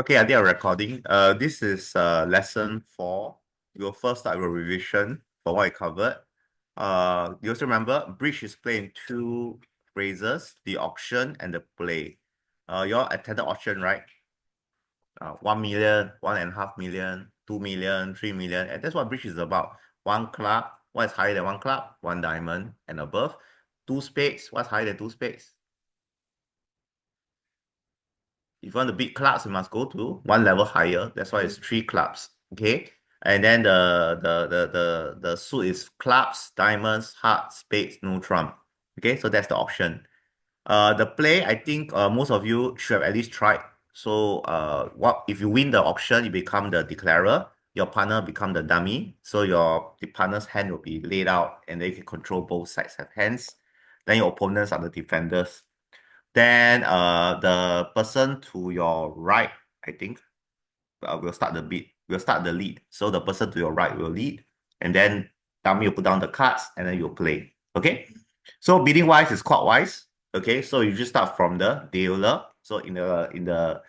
Okay, I think I'm recording. This is lesson 4. We'll first start with a revision for what I covered. You also remember bridge is played in two phrases, the auction and the play. You all attended auction, right? 1 million, 1.5 million, 2 million, 3 million, and that's what bridge is about. One club, what is higher than one club? One diamond and above. Two spades, what's higher than two spades? If you want to beat clubs, you must go to one level higher. That's why it's 3 clubs. Okay. And then the suit is clubs, diamonds, hearts, spades, no trump. Okay, so that's the option. The play, I think most of you should have at least tried. So what if you win the auction, you become the declarer, your partner become the dummy. So the partner's hand will be laid out and then you can control both sides have hands. Then your opponents are the defenders. Then the person to your right, I think, will start the beat. Will start the lead. So the person to your right will lead, and then dummy will put down the cards, and then you'll play. Okay. So bidding wise is clockwise. Okay. So you just start from the dealer. So in the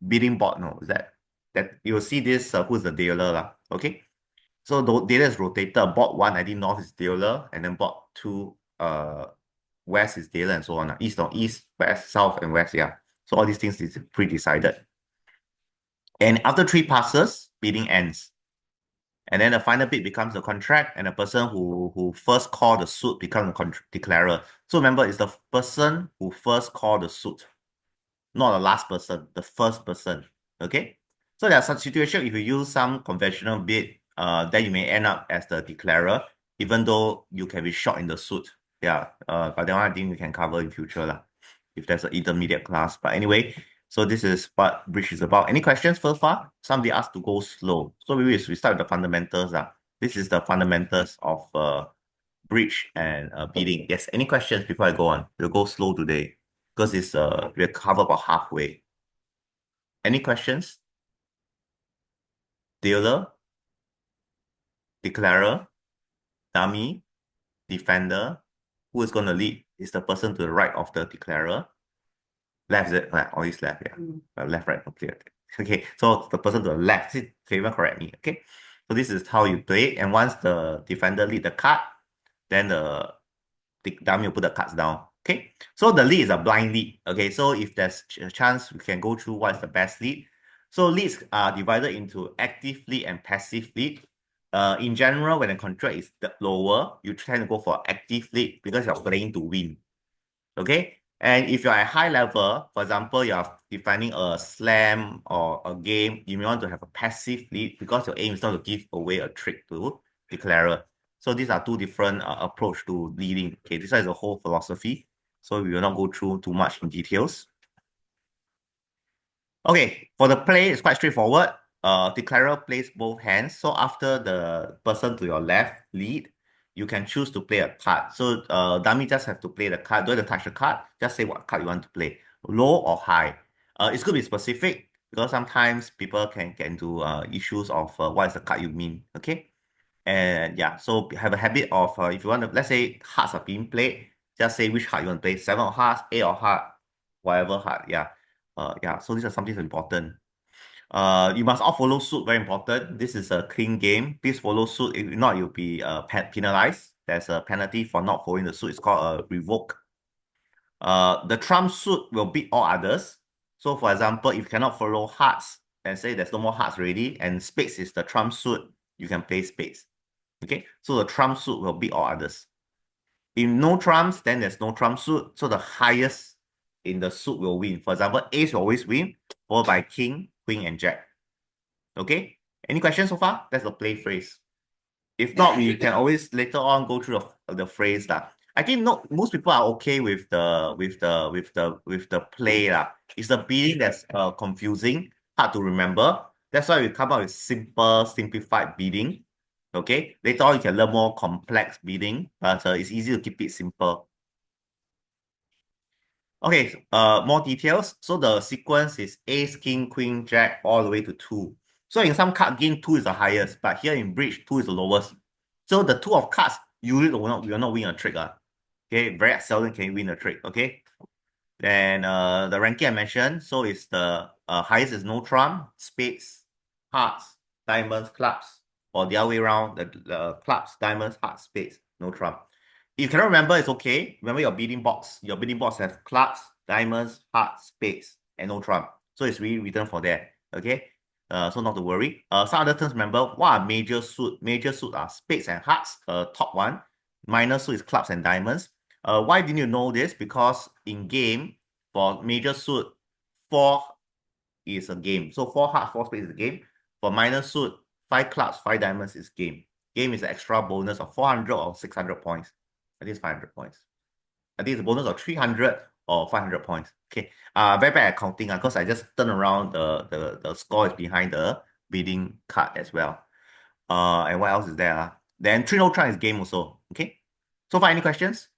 bidding board, no, is that you'll see this who's the dealer lah. Okay. So the dealer is rotated. Board 1, I think north is dealer, and then board 2, west is dealer, and so on. East, no, east, west, south, and west. Yeah. So all these things is pre-decided. And after 3 passes, bidding ends. And then the final bid becomes the contract, and the person who first called the suit becomes the declarer. So remember, it's the person who first called the suit, not the last person, the first person. Okay. So there are some situations if you use some conventional bid, then you may end up as the declarer, even though you can be short in the suit. Yeah. But that one I think we can cover in future lah, if there's an intermediate class. But anyway, so this is what bridge is about. Any questions so far? Somebody asked to go slow. So maybe we start with the fundamentals. This is the fundamentals of bridge and bidding. Yes. Any questions before I go on? We'll go slow today because it's we're covered about halfway. Any questions? Dealer, declarer, dummy, defender. Who is going to lead? Is the person to the right of the declarer. Left, is it? Right, always left, yeah. Left, right, okay. Okay, so the person to the left, favor correct me, okay? So this is how you play, and once the defender lead the card, then the dummy will put the cards down, okay? So the lead is a blind lead, okay? So if there's a chance, we can go through what's the best lead. So leads are divided into active lead and passive lead. In general, when the contract is lower, you tend to go for active lead because you're playing to win, okay? And if you're at high level, for example, you're defining a slam or a game, you may want to have a passive lead because your aim is not to give away a trick to declarer. So these are two different approach to leading. Okay, this is a whole philosophy. So we will not go through too much in details. Okay, for the play, it's quite straightforward. Declarer plays both hands. So after the person to your left lead, you can choose to play a card. So dummy just have to play the card. Don't have to touch the card. Just say what card you want to play, low or high. It's good to be specific because sometimes people can get into issues of what is the card you mean. Okay, and yeah, so have a habit of if you want to, let's say hearts are being played, just say which heart you want to play, 7 of hearts, 8 of heart, whatever heart. Yeah, yeah. So these are something important. You must all follow suit. Very important. This is a clean game. Please follow suit. If not, you'll be penalized. There's a penalty for not following the suit. It's called a revoke. The trump suit will beat all others. So, for example, if you cannot follow hearts and say there's no more hearts ready, and spades is the trump suit, you can play spades. Okay, so the trump suit will beat all others. If no trumps, then there's no trump suit. So the highest in the suit will win. For example, ace will always win, followed by king, queen, and jack. Okay, any questions so far? That's the play phrase. If not, we can always later on go through the phrase that I think most people are okay with the play lah. It's the bidding that's confusing, hard to remember. That's why we come up with simple, simplified bidding. Okay, later on you can learn more complex bidding, but it's easy to keep it simple. Okay, more details. So the sequence is ace, king, queen, jack, all the way to 2. So in some card game, 2 is the highest, but here in bridge, 2 is the lowest. So the 2 of cards usually will not win a trick. Okay, very seldom can you win a trick. Okay, Then the ranking I mentioned, so it's the highest is no trump, spades, hearts, diamonds, clubs, or the other way around, the clubs, diamonds, hearts, spades, no trump. If you cannot remember, it's okay. Remember your bidding box. Your bidding box has clubs, diamonds, hearts, spades, and no trump. So it's really written for that. Okay. So not to worry. Some other terms, remember, what are major suit? Major suit are spades and hearts, top one. Minor suit is clubs and diamonds. Why didn't you know this? Because in game, for major suit, four is a game. So four hearts, four spades is a game. For minor suit, five clubs, five diamonds is game. Game is an extra bonus of 400 or 600 points. I think it's 500 points. I think it's a bonus of 300 or 500 points. Okay. Very bad at counting because I just turn around the score is behind the bidding card as well. And what else is there? Then 3 no trump is game also. Okay. So far, any questions?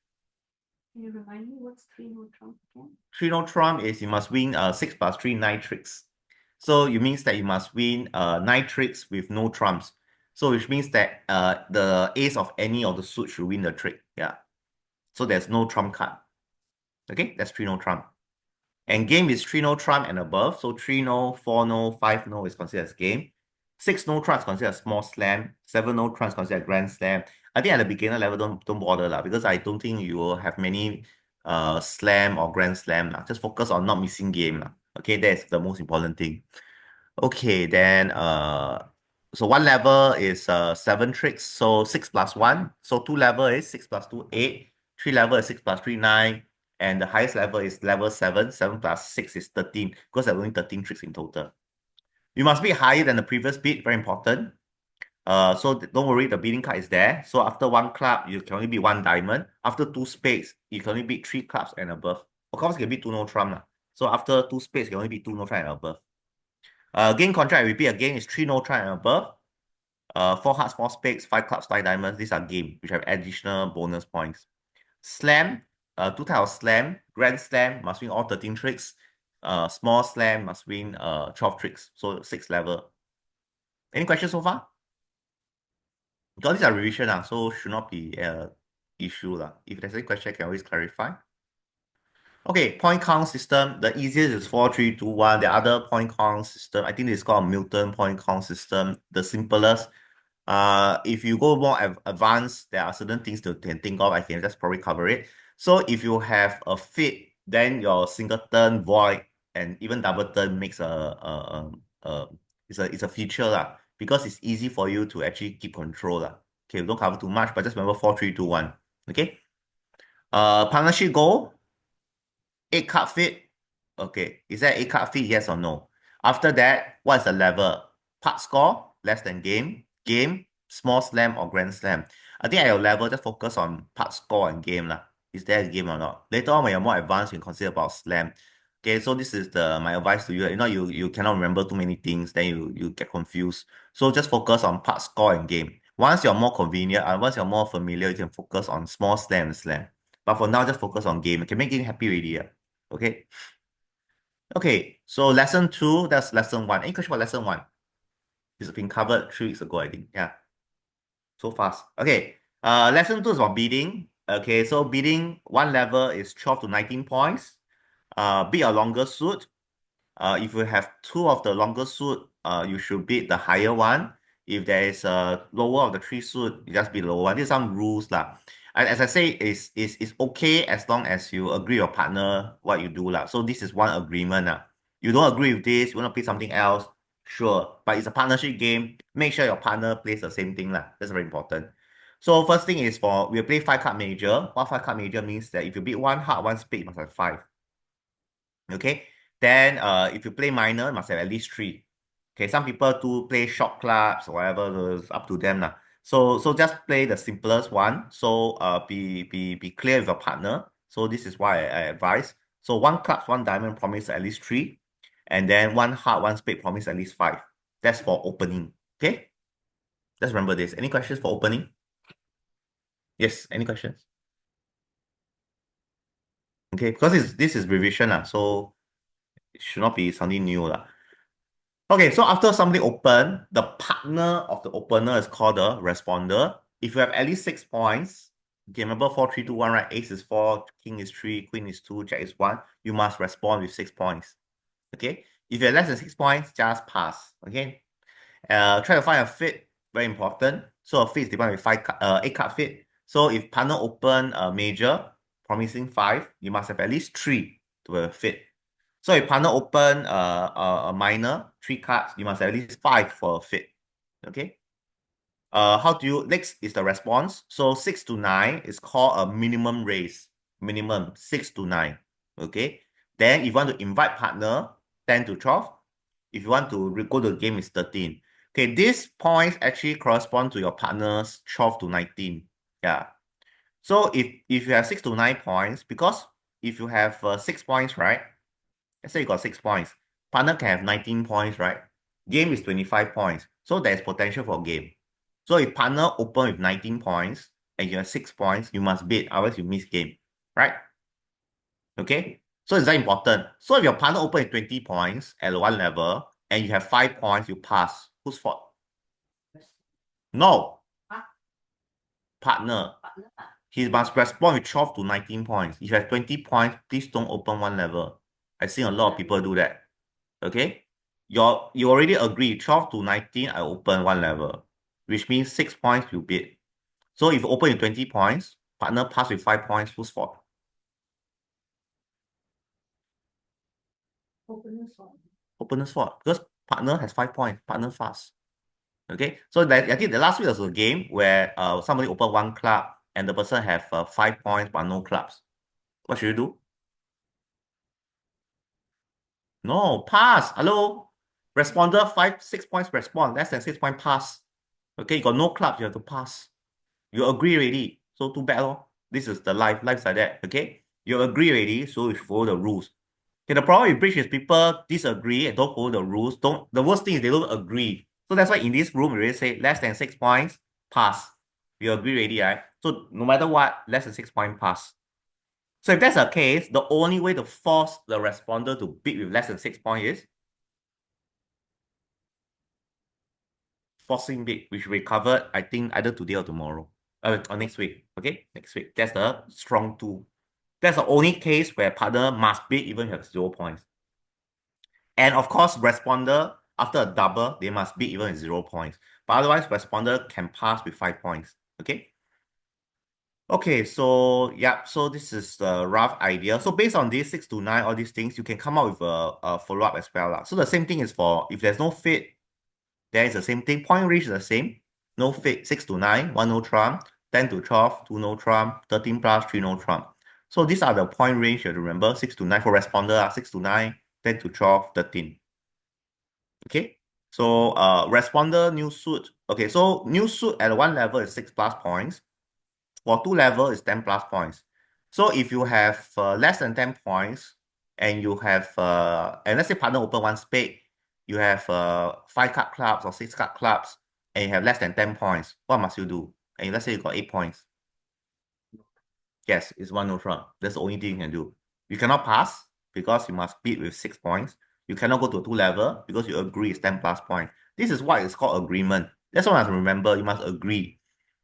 Can you remind me what's 3 no trump again? 3 no trump is you must win 6 plus 3, 9 tricks. So it means that you must win 9 tricks with no trumps. So which means that the ace of any of the suit should win the trick. Yeah. So there's no trump card. Okay, that's 3 no trump. And game is 3 no trump and above. So 3 no, 4 no, 5 no is considered as game. 6 no trump is considered a small slam. 7 no trump is considered a grand slam. I think at the beginner level, don't bother lah, because I don't think you will have many slam or grand slam lah. Just focus on not missing game lah. Okay, that's the most important thing. Okay, then so one level is 7 tricks, so 6 plus 1. So 2 level is 6 plus 2, 8. 3 level is 6 plus 3, 9. And the highest level is level 7. 7 plus 6 is 13, because there are only 13 tricks in total. You must be higher than the previous bid, very important. So don't worry, the bidding card is there. So after 1 club, you can only bid 1 diamond. After 2 spades, you can only bid 3 clubs and above. Of course, you can bid 2 no trump lah. So after 2 spades, you can only bid 2 no trump and above. Game contract, I repeat again, is 3 no trump and above. 4 hearts, 4 spades, 5 clubs, 5 diamonds. These are game, which have additional bonus points. Slam, 2 types of slam. Grand slam must win all 13 tricks. Small slam must win 12 tricks. So 6 level. Any questions so far? Because these are revision, so should not be an issue. If there's any question, I can always clarify. Okay, point count system. The easiest is 4, 3, 2, 1. The other point count system, I think it's called Milton point count system. The simplest. If you go more advanced, there are certain things to can think of. I can just probably cover it. So if you have a fit, then your singleton, void, and even double turn makes it's a feature because it's easy for you to actually keep control Okay, don't cover too much, but just remember 4, 3, 2, 1. Okay. Partnership goal, 8 card fit. Okay, is that 8 card fit? Yes or no? After that, what's the level? Part score, less than game, small slam or grand slam. I think at your level, just focus on part score and game lah. Is there a game or not? Later on, when you're more advanced, you can consider about slam. Okay, so this is my advice to you. You know, you cannot remember too many things, then you get confused. So just focus on part score and game. Once you're more convenient, once you're more familiar, you can focus on small slam and slam. But for now, just focus on game. You can make it happy already. Okay. Okay, so lesson 2, that's lesson 1. Any question about lesson 1? It's been covered 3 weeks ago, I think. Yeah. So fast. Okay. Lesson 2 is about bidding. Okay, so bidding, one level is 12 to 19 points. Bid a longer suit. If you have 2 of the longer suit, you should bid the higher one. If there is a lower of the 3 suit, you just bid lower one. These are some rules lah. As I say, it's okay as long as you agree with your partner what you do lah. So this is one agreement lah. You don't agree with this, you want to play something else, sure. But it's a partnership game. Make sure your partner plays the same thing lah. That's very important. So first thing is we'll play 5 card major. What 5 card major means that if you bid 1 heart, 1 spade, you must have 5. Okay. Then if you play minor, you must have at least 3. Okay, some people do play short clubs or whatever, it's up to them lah. So just play the simplest one. So be clear with your partner. So this is why I advise. So 1 club, 1 diamond promise at least 3. And then 1 heart, 1 spade promise at least 5. That's for opening. Okay. Just remember this. Any questions for opening? Yes, any questions? Okay, because this is revision so it should not be something new Okay, so after something open, the partner of the opener is called the responder. If you have at least 6 points, Okay, remember 4, 3, 2, 1, right? Ace is 4, king is 3, queen is 2, jack is 1. You must respond with 6 points. Okay? If you're less than 6 points, just pass. Okay? Try to find a fit, very important. So a fit is defined with 8 card fit. So if partner open a major, promising 5, you must have at least 3 to have a fit. So if partner open a minor, 3 cards, you must have at least 5 for a fit. Okay? How do you, next is the response. So 6 to 9 is called a minimum raise. Minimum 6 to 9. Okay? Then if you want to invite partner, 10 to 12. If you want to go to the game, it's 13. Okay, these points actually correspond to your partner's 12 to 19. Yeah. So if you have 6 to 9 points, because if you have 6 points, right? Let's say you got 6 points. Partner can have 19 points, right? Game is 25 points. So there's potential for game. So if partner open with 19 points and you have 6 points, you must bid, otherwise you miss game. Right? Okay? So it's very important. So if your partner open with 20 points at one level and you have 5 points, you pass. Whose fault? No. Partner. He must respond with 12 to 19 points. If you have 20 points, please don't open one level. I've seen a lot of people do that. Okay? You already agree 12 to 19, I open one level, which means 6 points you bid. So if you open with 20 points, partner pass with 5 points, whose fault? Opener's fault. Opener's fault. Because partner has 5 points, partner fast. Okay? So that, I think the last week was a game where somebody opened one club and the person have 5 points but no clubs. What should you do? No, pass. Hello? Responder 5, 6 points respond. Less than 6 point pass. Okay, you got no clubs, you have to pass. You agree already. So too bad, lor. This is the life. Life's like that. Okay? You agree already, so you should follow the rules. Okay, the problem with bridge is people disagree and don't follow the rules. The worst thing is they don't agree. So that's why in this room we already say less than 6 points, pass. You agree already, right? So no matter what, less than 6 point pass. So if that's the case, the only way to force the responder to bid with less than 6 points is forcing bid, which we covered, I think, either today or tomorrow. Or next week. Okay? Next week. That's the strong tool. That's the only case where partner must bid even if you have 0 points. And of course, responder, after a double, they must bid even with 0 points. But otherwise, responder can pass with 5 points. Okay? Okay, so yeah, so this is the rough idea. So based on these 6 to 9, all these things, you can come up with a follow-up as well. So the same thing is for, if there's no fit, there is the same thing. Point range is the same. No fit, 6 to 9, 1 no trump, 10 to 12, 2 no trump, 13 plus, 3 no trump. So these are the point range you have to remember. 6 to 9 for responder, 6 to 9, 10 to 12, 13. Okay. So responder new suit. Okay, so new suit at one level is 6 plus points. For two level is 10 plus points. So if you have less than 10 points and you have and let's say partner open one spade, you have 5 card clubs or 6 card clubs and you have less than 10 points, what must you do? And let's say you got 8 points. Yes, it's one no trump. That's the only thing you can do. You cannot pass because you must beat with 6 points. You cannot go to a 2 level because you agree it's 10 plus points. This is what is called agreement. That's what you must remember. You must agree.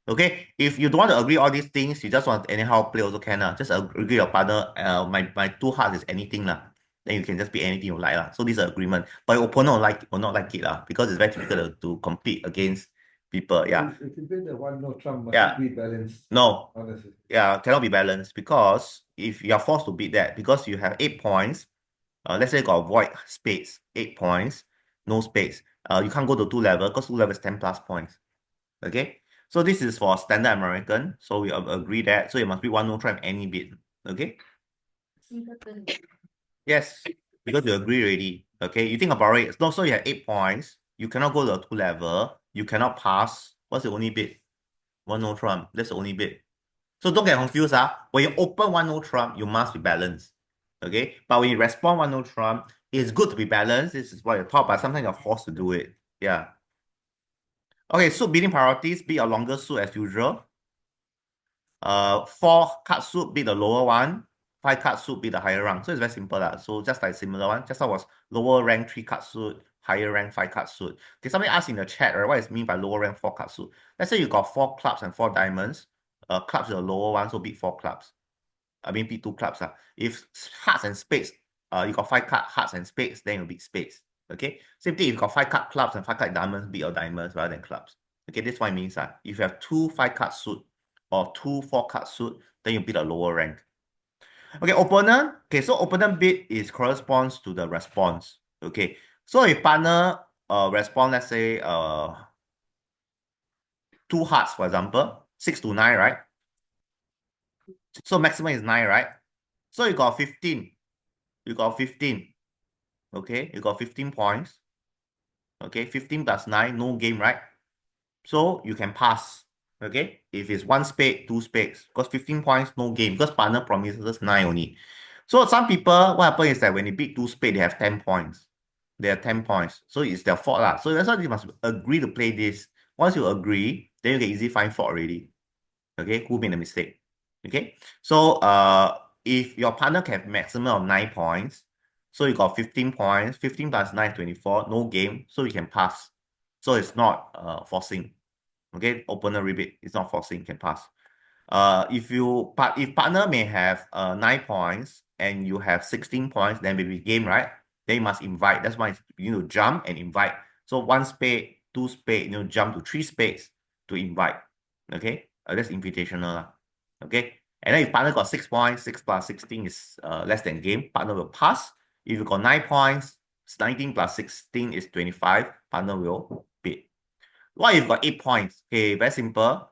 Okay, if you don't want to agree all these things, you just want to anyhow play also can lah. Just agree your partner. My two hearts is anything lah. Then you can just be anything you like lah. So this is agreement. But your opponent will not like it lah because it's very difficult to compete against people. Yeah. If you play the one no trump, must Yeah. it be balanced? No. Honestly. Yeah, cannot be balanced because if you are forced to beat that, because you have 8 points, let's say you got void spades, 8 points, no spades. You can't go to 2 level because 2 level is 10 plus points. Okay, so this is for standard American. So we agree that. So it must be one no trump any bid. Okay. Yes, because you agree already. Okay, you think about it. No, so you have 8 points. You cannot go to a 2 level. You cannot pass. What's the only bid? One no trump. That's the only bid. So don't get confused. When you open one no trump, you must be balanced. Okay, but when you respond one no trump, it's good to be balanced. This is what you're taught, but sometimes you're forced to do it. Yeah. Okay, so bidding priorities, be a longer suit as usual. 4 card suit be the lower one, 5 card suit be the higher rank. So it's very simple lah. So just like similar one, just now was lower rank 3 card suit, higher rank 5 card suit. Okay, somebody asked in the chat, right, what is mean by lower rank 4 card suit? Let's say you got 4 clubs and 4 diamonds. clubs is the lower one, so beat 4 clubs. I mean beat 2 clubs. If hearts and spades, you got 5 card hearts and spades, then you beat spades. Okay. Same thing, if you got 5 card clubs and 5 card diamonds, beat your diamonds rather than clubs. Okay, this one means that if you have 2 5 card suit or 2 4 card suit, then you beat a lower rank. Okay, opponent. Okay, so opponent bid is corresponds to the response. Okay, so if partner respond, let's say 2 hearts, for example, 6 to 9, right? So maximum is 9, right? So you got 15. You got 15. Okay, you got 15 points. Okay, 15 plus 9, no game, right? So you can pass. Okay, if it's 1 spade, 2 spades, because 15 points, no game, because partner promises 9 only. So some people, what happens is that when they beat 2 spades, they have 10 points. They have 10 points. So it's their fault lah. So that's why you must agree to play this. Once you agree, then you can easily find fault already. Okay, who made a mistake? Okay, so if your partner can have maximum of 9 points, so you got 15 points, 15 plus 9 24, no game, so you can pass. So it's not forcing. Okay, opponent rebate, it's not forcing, you can pass. If partner may have 9 points and you have 16 points, then maybe game, right? They must invite. That's why you need to jump and invite. So 1 spade, 2 spade, jump to 3 spades to invite. Okay, that's invitational lah. Okay, and then if partner got 6 points, 6 plus 16 is less than game, partner will pass. If you got 9 points, 19 plus 16 is 25, partner will bid. What if you got 8 points? Okay, very simple.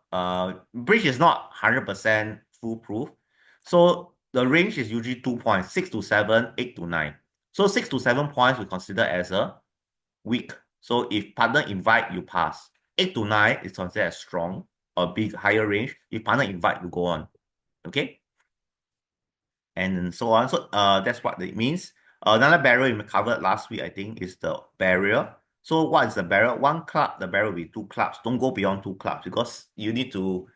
Bridge is not 100% foolproof. So the range is usually 2 points, 6 to 7, 8 to 9. So 6 to 7 points we consider as a weak. So if partner invite, you pass. 8 to 9 is considered as strong or big, higher range. If partner invite, you go on. Okay? And so on. So that's what it means. Another barrier we covered last week, I think, is the barrier. So what is the barrier? 1 club, the barrier will be 2 clubs. Don't go beyond 2 clubs because you need to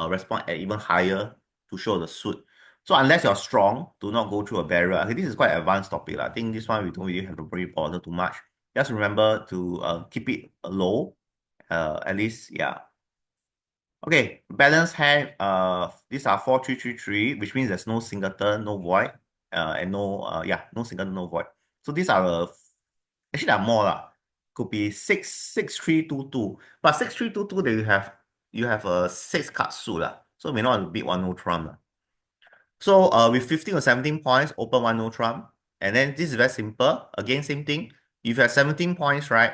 respond at even higher to show the suit. So unless you're strong, do not go through a barrier. Okay, this is quite an advanced topic. I think this one we don't really have to really bother too much. Just remember to keep it low. At least, yeah. Okay, balance hand. These are 4 3 3 3, which means there's no singleton, no void, and no no singleton, no void. So these are actually there are more lah. Could be 6 6 3 2 2, but 6 3 2 2 that you have a 6 card suit lah. So may not beat 1 no trump lah. So with 15 or 17 points, open 1 no trump, and then this is very simple. Again, same thing. If you have 17 points, right?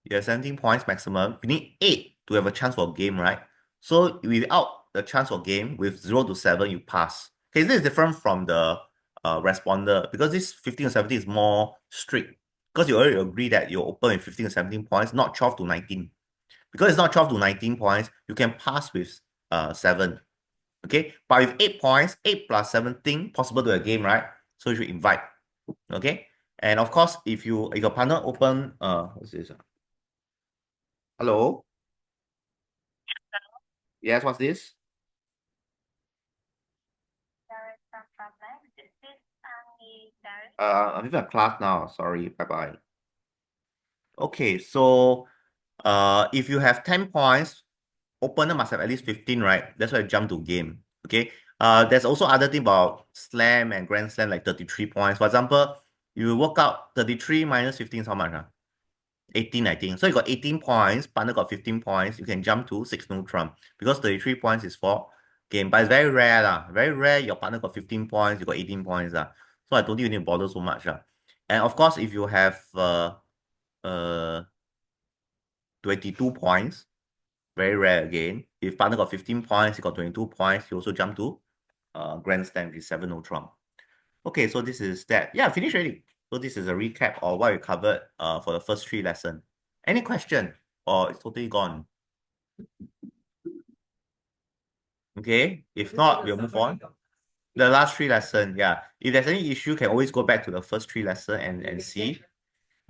You have 17 points maximum. You need 8 to have a chance for game, right? So without the chance for game, with 0 to 7, you pass. Okay, this is different from the responder because this 15 or 17 is more strict. Because you already agree that you open with 15 or 17 points, not 12 to 19. Because it's not 12 to 19 points, you can pass with 7. Okay, but with 8 points, 8 plus 17, possible to a game, right? So you should invite. Okay, and of course, if your partner open, what's this? Hello? Yes, what's this? I'm in a class now. Sorry. Bye-bye. Okay, so if you have 10 points, opponent must have at least 15, right? That's why I jump to game. Okay. There's also other thing about slam and grand slam, like 33 points. For example, you work out 33 minus 15 is how much? 18, I think. So you got 18 points, partner got 15 points. You can jump to 6 no trump because 33 points is for game. But it's very rare lah. Very rare your partner got 15 points, you got 18 points lah. So I don't think you need to bother so much lah. And of course, if you have uh 22 points, very rare again. If partner got 15 points, you got 22 points, you also jump to grand slam with 7 no trump. Okay, so this is that. Yeah, finish already. So this is a recap of what we covered for the first 3 lessons. Any question? Or it's totally gone? Okay, if not, we'll move on. The last 3 lessons, yeah. If there's any issue, can always go back to the first 3 lessons and see.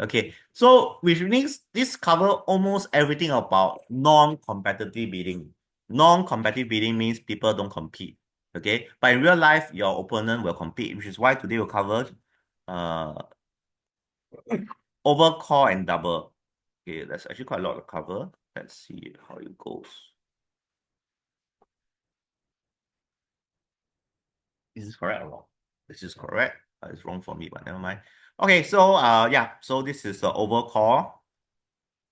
Okay, so which means this cover almost everything about non-competitive bidding. Non-competitive bidding means people don't compete. Okay, but in real life, your opponent will compete, which is why today we'll cover overcall and double. Okay, that's actually quite a lot to cover. Let's see how it goes. Is this correct or wrong? This is correct. It's wrong for me, but never mind. Okay, so yeah, so this is the overcall.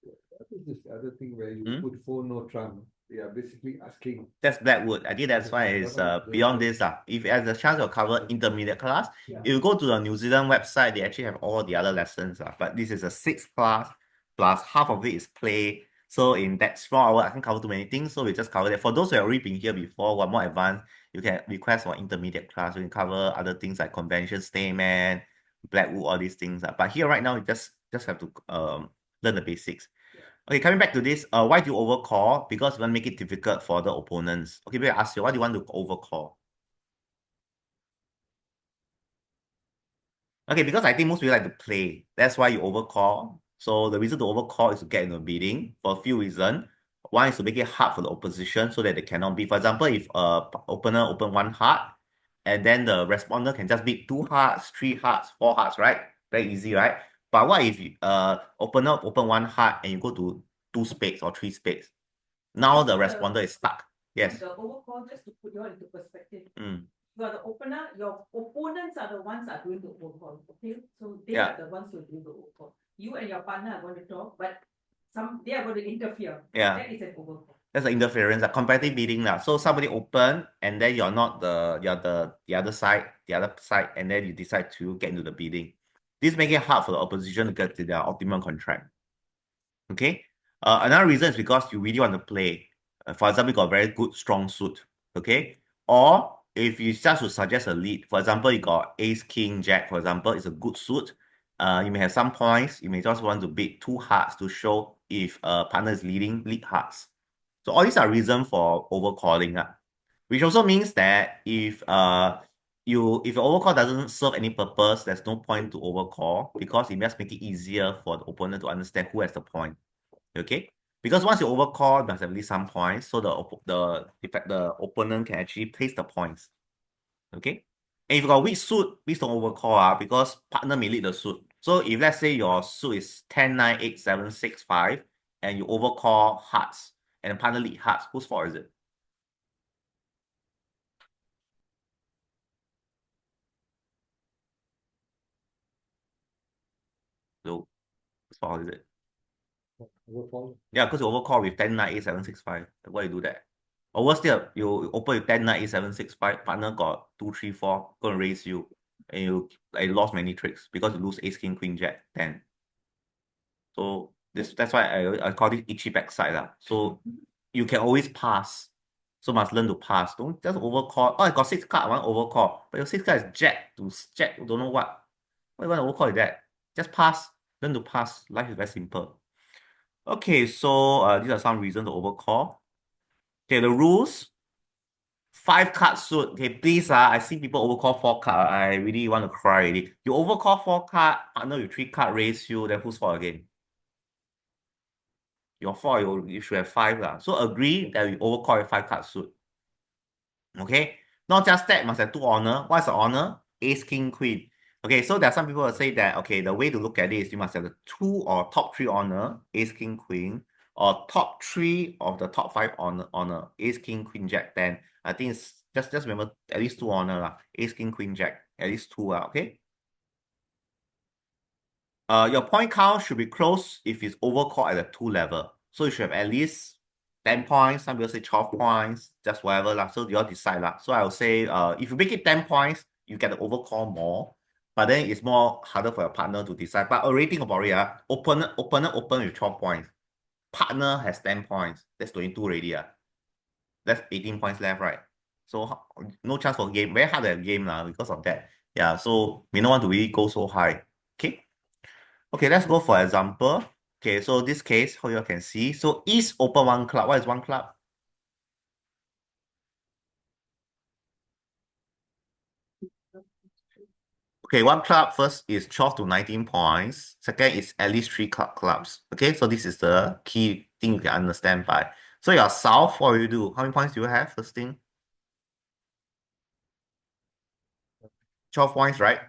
What is this other thing where you Hmm? put four no trump? They are basically asking. That's Blackwood. I think that's why it's beyond this. If it has a chance to cover intermediate class, if you go to the New Zealand website, they actually have all the other lessons. But this is a 6th class plus half of it is play. So in that small hour, I can't cover too many things. So we just cover that. For those who have already been here before, one more advanced, you can request for intermediate class. You can cover other things like convention, stayman, Blackwood, all these things. But here right now, you just have to learn the basics. Okay, coming back to this, why do you overcall? Because you want to make it difficult for the opponents. Okay, maybe I ask you, why do you want to overcall? Okay, because I think most people like to play. That's why you overcall. So the reason to overcall is to get into a bidding for a few reasons. One is to make it hard for the opposition so that they cannot bid. For example, if opponent open one heart, and then the responder can just bid 2 hearts, 3 hearts, 4 hearts, right? Very easy, right? But what if opponent open one heart and you go to 2 spades or 3 spades? Now the responder is stuck. Yes. The overcall, just to put you all into perspective. Mm. You are the opener, your opponents are the ones that are doing the overcall. Okay. So they Yeah. are the ones who are doing the overcall. You and your partner are going to talk, but they are going to interfere. Yeah. That is an overcall. That's an interference, a competitive bidding. So somebody open and then you're not you're the other side, and then you decide to get into the bidding. This makes it hard for the opposition to get to their optimum contract. Okay. Another reason is because you really want to play. For example, you got a very good strong suit. Okay. Or if you just to suggest a lead, for example, you got ace, king, jack, for example, it's a good suit. You may have some points. You may just want to bid 2 hearts to show if partner is lead hearts. So all these are reasons for overcalling, which also means that if your overcall doesn't serve any purpose, there's no point to overcall because it just make it easier for the opponent to understand who has the point. Okay, because once you overcall, you must have at least some points, so the opponent can actually place the points. Okay, and if you got weak suit, please don't overcall because partner may lead the suit. So if let's say your suit is 10, 9, 8, 7, 6, 5, and you overcall hearts, and the partner lead hearts, whose fault is it? So whose fault is it? Overcall. Yeah, because you overcall with 10, 9, 8, 7, 6, 5. Why you do that? Or worse still, you open with 10, 9, 8, 7, 6, 5. Partner got 2, 3, 4, gonna raise you. And you lost many tricks because you lose ace, king, queen, jack, 10. So that's why I call it itchy backside. So you can always pass. So must learn to pass. Don't just overcall. Oh, I got 6 cards, I want overcall. But your 6 cards is jack, don't know what. What you want to overcall with that? Just pass. Learn to pass. Life is very simple. Okay, so these are some reasons to overcall. Okay, the rules. 5 card suit. Okay, please, I see people overcall 4 card. I really want to cry already. You overcall 4 card, partner with 3 card raise you, then whose fault again? Your fault, you should have 5 lah. So agree that you overcall with 5 card suit. Okay, not just that, must have 2 honor. What's the honor? Ace, king, queen. Okay, so there are some people who say that, okay, the way to look at it is you must have the 2 or top 3 honor, ace, king, queen, or top 3 of the top 5 honor, ace, king, queen, jack, 10. I think it's just remember at least 2 honor lah. Ace, king, queen, jack, at least 2 okay? Your point count should be close if it's overcall at the 2 level. So you should have at least 10 points, some people say 12 points, just whatever lah. So you all decide lah. So I will say if you make it 10 points, you get the overcall more. But then it's more harder for your partner to decide. But already think about it, opponent open with 12 points. Partner has 10 points. That's 22 already. That's 18 points left, right? So no chance for game. Very hard to have game lah because of that. Yeah, so we don't want to really go so high. Okay. Okay, let's go for example. Okay, so this case, how you can see. So East open 1 club. What is 1 club? Okay, 1 club first is 12 to 19 points. Second is at least 3 clubs. Okay, so this is the key thing you can understand by. So your south, what will you do? How many points do you have? First thing? 12 points, right?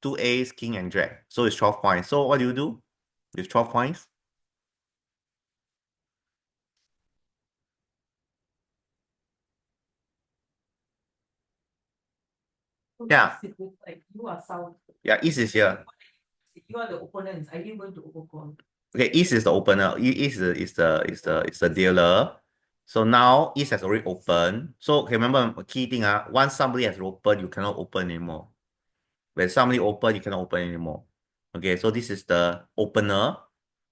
2 ace, king, and jack. So it's 12 points. So what do you do with 12 points? Yeah. Like you are south. Yeah, East is here. You are the opponents. Are you going to overcall? Okay, East is the opener. East is the dealer. So now East has already opened. So okay, remember a key thing, once somebody has opened, you cannot open anymore. When somebody open, you cannot open anymore. Okay, so this is the opener.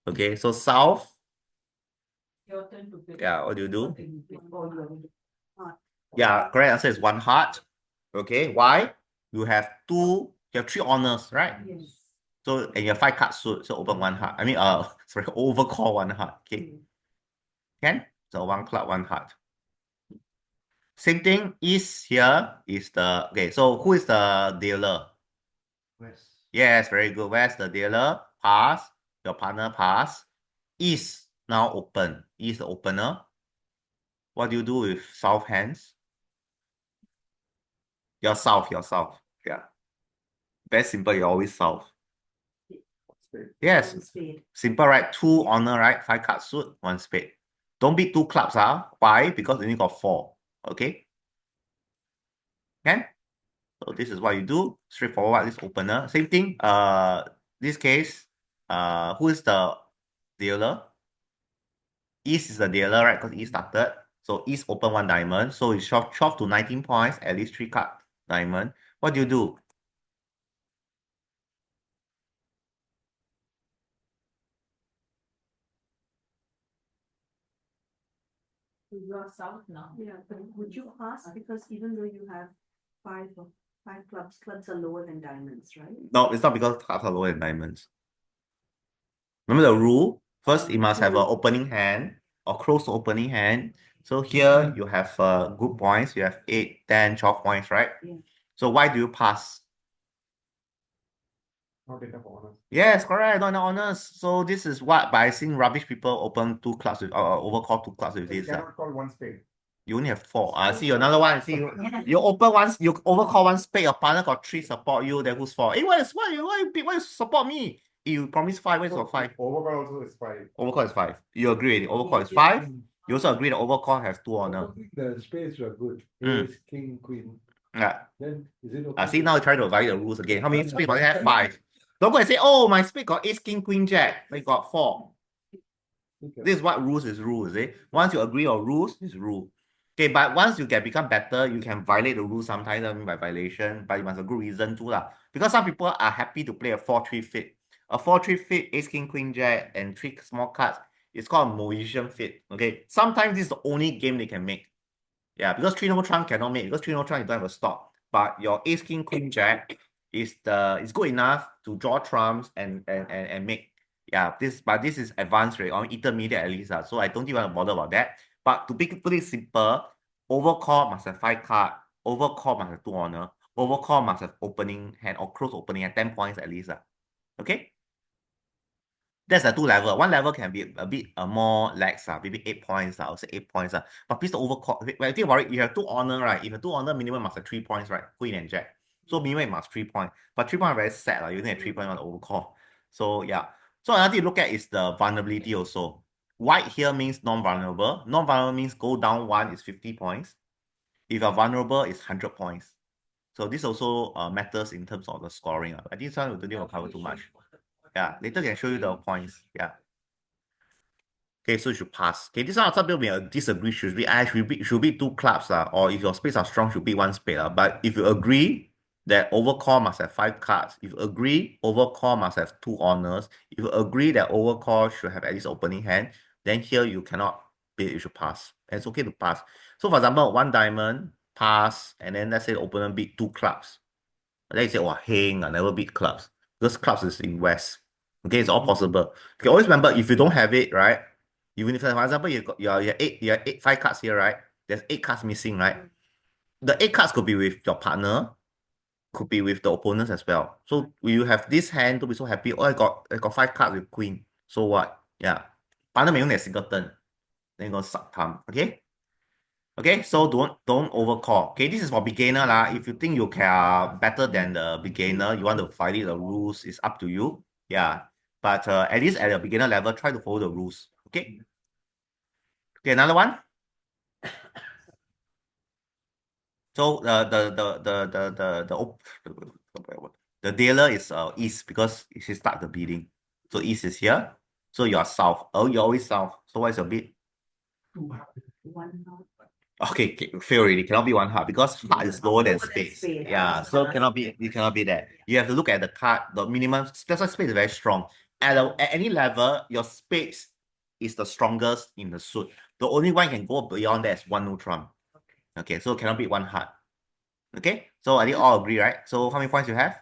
Okay, so South. Your turn to pick. Yeah, what do you do? What you pick? Or you are going to Yeah, correct answer is one heart. Okay, why? You have three honors, right? Yes. So and you have 5 cards, so open one heart. I mean, sorry, overcall one heart. Okay, can? So one club, one heart. Same thing is here is the okay. So who is the dealer? West. Yes, very good. Where's the dealer? Pass. Your partner pass. Is now open. Is the opener. What do you do with south hands? Your south. Yeah. Very simple. You're always south. Spade. Yes. One spade. Simple, right? 2 honor, right? 5 card suit, 1 spade. Don't beat 2 clubs, Why? Because you only got 4. Okay? Okay? So this is what you do. Straightforward, this opener. Same thing. This case, who is the dealer? East is the dealer, right? Because East started. So East open 1 diamond. So it's 12 to 19 points, at least 3 card diamond. What do you do? You are south now. Yeah, but would you pass? Because even though you have five clubs are lower than diamonds, right? No, it's not because cards are lower than diamonds. Remember the rule? First, it must have an opening hand or close to opening hand. So here you have good points. You have 8, 10, 12 points, right? Yeah. So why do you pass? Not enough honors. Yes, correct. Not enough honors. So this is what, by seeing rubbish people open 2 clubs with overcall 2 clubs with You this. cannot call one spade. You only have 4. See another one. See you open once, you overcall 1 spade. Your partner got 3 support you. Then who's 4? Hey, why you support me? You promise 5. Where's your 5? Overcall also is 5. Overcall is 5. You agree? Overcall is 5. You also agree that overcall has 2 honor. The spades were good. Mm. Ace, king, queen. Yeah. Then is it okay? See now you try to violate the rules again. How many spades do you have? 5. Don't go and say, oh, my spade got ace, king, queen, jack. I got 4. Okay. This is what rules is rules. Once you agree on rules, it's rule. Okay, but once you become better, you can violate the rules sometimes, I mean by violation, but you must have a good reason too. Because some people are happy to play a 4-3 fit. A 4-3 fit, ace, king, queen, jack, and 3 small cards. It's called a Mauritian fit. Okay. Sometimes this is the only game they can make. Yeah, because 3 no trump cannot make, because 3 no trump you don't have a stop. But your ace, king, queen, jack is good enough to draw trumps and make. Yeah, this is advanced rate or intermediate at least. So I don't even want to bother about that. But to put it simple, overcall must have 5 card, overcall must have 2 honor, overcall must have opening hand or close opening at 10 points at least. Okay. That's a 2 level. 1 level can be a bit more lax, maybe 8 points. I would say 8 points. But please don't overcall. When you think about it, you have 2 honor, right? If you have 2 honor, minimum must have 3 points, right? Queen and jack. So minimum must 3 points. But 3 points are very sad. You only have 3 points on overcall. So yeah. So another thing you look at is the vulnerability also. White here means non-vulnerable. Non-vulnerable means go down 1 is 50 points. If you're vulnerable, it's 100 points. So this also matters in terms of the scoring. I think this one we don't cover too much. Yeah, later can show you the points. Yeah. Okay, so you should pass. Okay, this one some people may disagree. Should be 2 clubs, or if your spades are strong, should be 1 spade. But if you agree that overcall must have 5 cards, if you agree overcall must have 2 honors, if you agree that overcall should have at least opening hand, then here you cannot bid, you should pass. And it's okay to pass. So for example, 1 diamond, pass, and then let's say the opponent beat 2 clubs. And then you say, oh, hang, I never beat clubs. Because clubs is in West. Okay, it's all possible. Okay, always remember, if you don't have it, right? Even if, for example, you have 5 cards here, right? There's 8 cards missing, right? The 8 cards could be with your partner, could be with the opponents as well. So you have this hand, don't be so happy. Oh, I got 5 cards with queen. So what? Yeah. Partner may only have singleton. Then you go suck thumb. Okay? Okay, so don't overcall. Okay, this is for beginner lah. If you think you can better than the beginner, you want to violate the rules, it's up to you. Yeah, but at least at a beginner level, try to follow the rules. Okay. Okay, another one. So the dealer is east because she start the bidding. So east is here. So you're south. Oh, you're always south. So what is your bid? 1 half. Okay, fail already. Cannot be 1 half because heart is lower than Lower than spades. spade. Yeah, so cannot be. You cannot be that. You have to look at the card. The minimum. That's why spade is very strong. At any level, your spades is the strongest in the suit. The only one can go beyond that is one no trump. Okay, so cannot be 1 heart. Okay, so I think all agree, right? So how many points you have?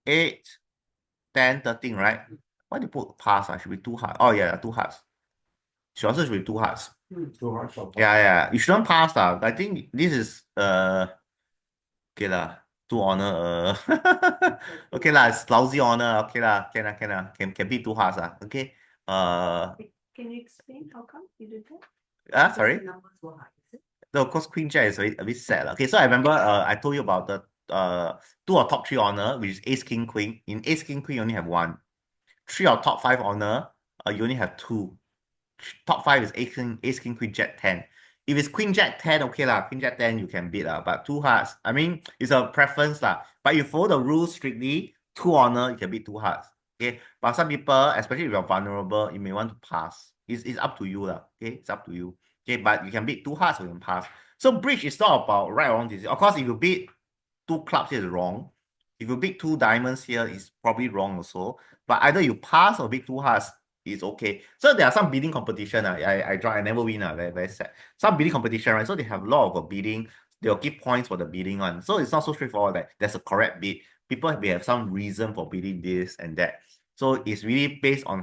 8, 10, 13, right? Why do you put pass? Should be 2 hearts. Oh yeah, 2 hearts. Should also be 2 hearts. So hard for Yeah. You shouldn't pass lah. I think this is okay lah. 2 honor okay lah, it's lousy honor. Okay lah, can be 2 hearts lah. Okay. Can you explain how come you did that? Because Sorry. the numbers were high, is it? No, of course, Queen Jack is a bit sad. Okay, so I remember I told you about the 2 or top 3 honor, which is Ace King Queen. In Ace King Queen, you only have 1. 3 or top 5 honor, you only have 2. Top 5 is Ace King Queen Jack 10. If it's Queen Jack 10, okay lah. Queen Jack 10 you can beat lah. But 2 hearts, I mean, it's a preference lah. But if you follow the rules strictly, 2 honor, you can beat 2 hearts. Okay. But some people, especially if you're vulnerable, you may want to pass. It's up to you lah. Okay, it's up to you. Okay, but you can beat 2 hearts or you can pass. So bridge is not about right or wrong decision. Of course, if you beat 2 clubs here is wrong. If you beat 2 diamonds here, it's probably wrong also. But either you pass or beat 2 hearts, it's okay. So there are some bidding competition. I never win. Very, very sad. Some bidding competition, right? So they have a lot of bidding. They'll give points for the bidding one. So it's not so straightforward that there's a correct bid. People may have some reason for bidding this and that. So it's really based on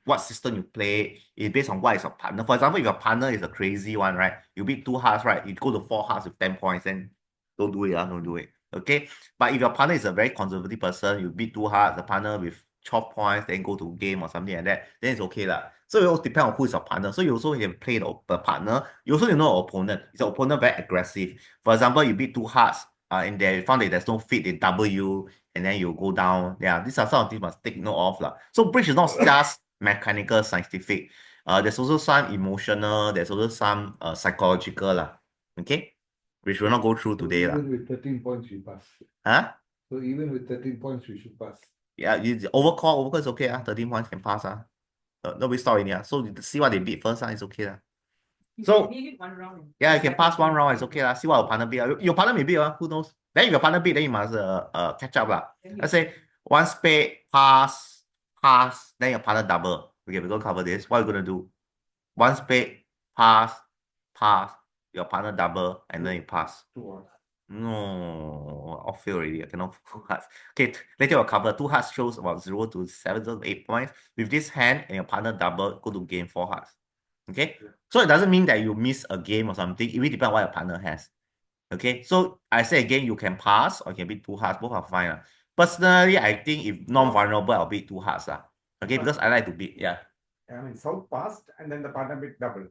what system you play. It's based on what is your partner. For example, if your partner is a crazy one, right? You beat 2 hearts, right? You go to 4 hearts with 10 points, then don't do it, don't do it. Okay. But if your partner is a very conservative person, you beat 2 hearts, the partner with 12 points, then go to game or something like that, then it's okay lah. So it also depends on who is your partner. So you also can play the partner. You also know your opponent. Is your opponent very aggressive? For example, you beat 2 hearts, and they found that there's no fit, they double you, and then you go down. Yeah, these are some of things you must take note of lah. So bridge is not just mechanical, scientific. There's also some emotional, there's also some psychological lah. Okay? Which we'll not go through today lah. Even with 13 points, we pass. Huh? So even with 13 points, we should pass. Yeah, overcall is okay. 13 points can pass. Nobody stop already. So you see what they beat first. It's okay. You So- can leave it 1 round. Yeah, you can pass 1 round. It's okay. See what your partner beat. Your partner may beat. Who knows? Then if your partner beat, then you must catch up. Then you- Let's say 1 spade, pass, then your partner double. Okay, we're going to cover this. What are you going to do? 1 spade, pass, your partner double, and then you pass. 2 hearts. No, I'll fail already. I cannot 2 hearts. Okay, later we'll cover 2 hearts shows about 0 to 7, 0 to 8 points. With this hand and your partner double, go to game 4 hearts. Okay, so it doesn't mean that you miss a game or something. It really depends on what your partner has. Okay, so I say again, you can pass or you can beat 2 hearts. Both are fine. Personally, I think if non-vulnerable, I'll beat 2 hearts. Okay, because I like to beat. Yeah. I mean, south passed and then the partner bit double.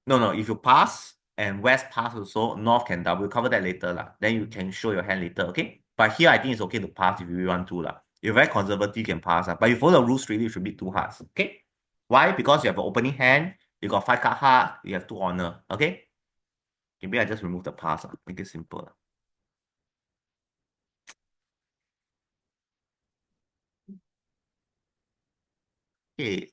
No. If you pass and west pass also, north can double. We'll cover that later lah. Then you can show your hand later, okay? But here I think it's okay to pass if you want to lah. If you're very conservative, you can pass But if you follow the rules strictly, you should be 2 hearts, okay? Why? Because you have an opening hand, you got 5 card heart, you have 2 honor, okay? Maybe I just remove the pass, make it simple. Okay.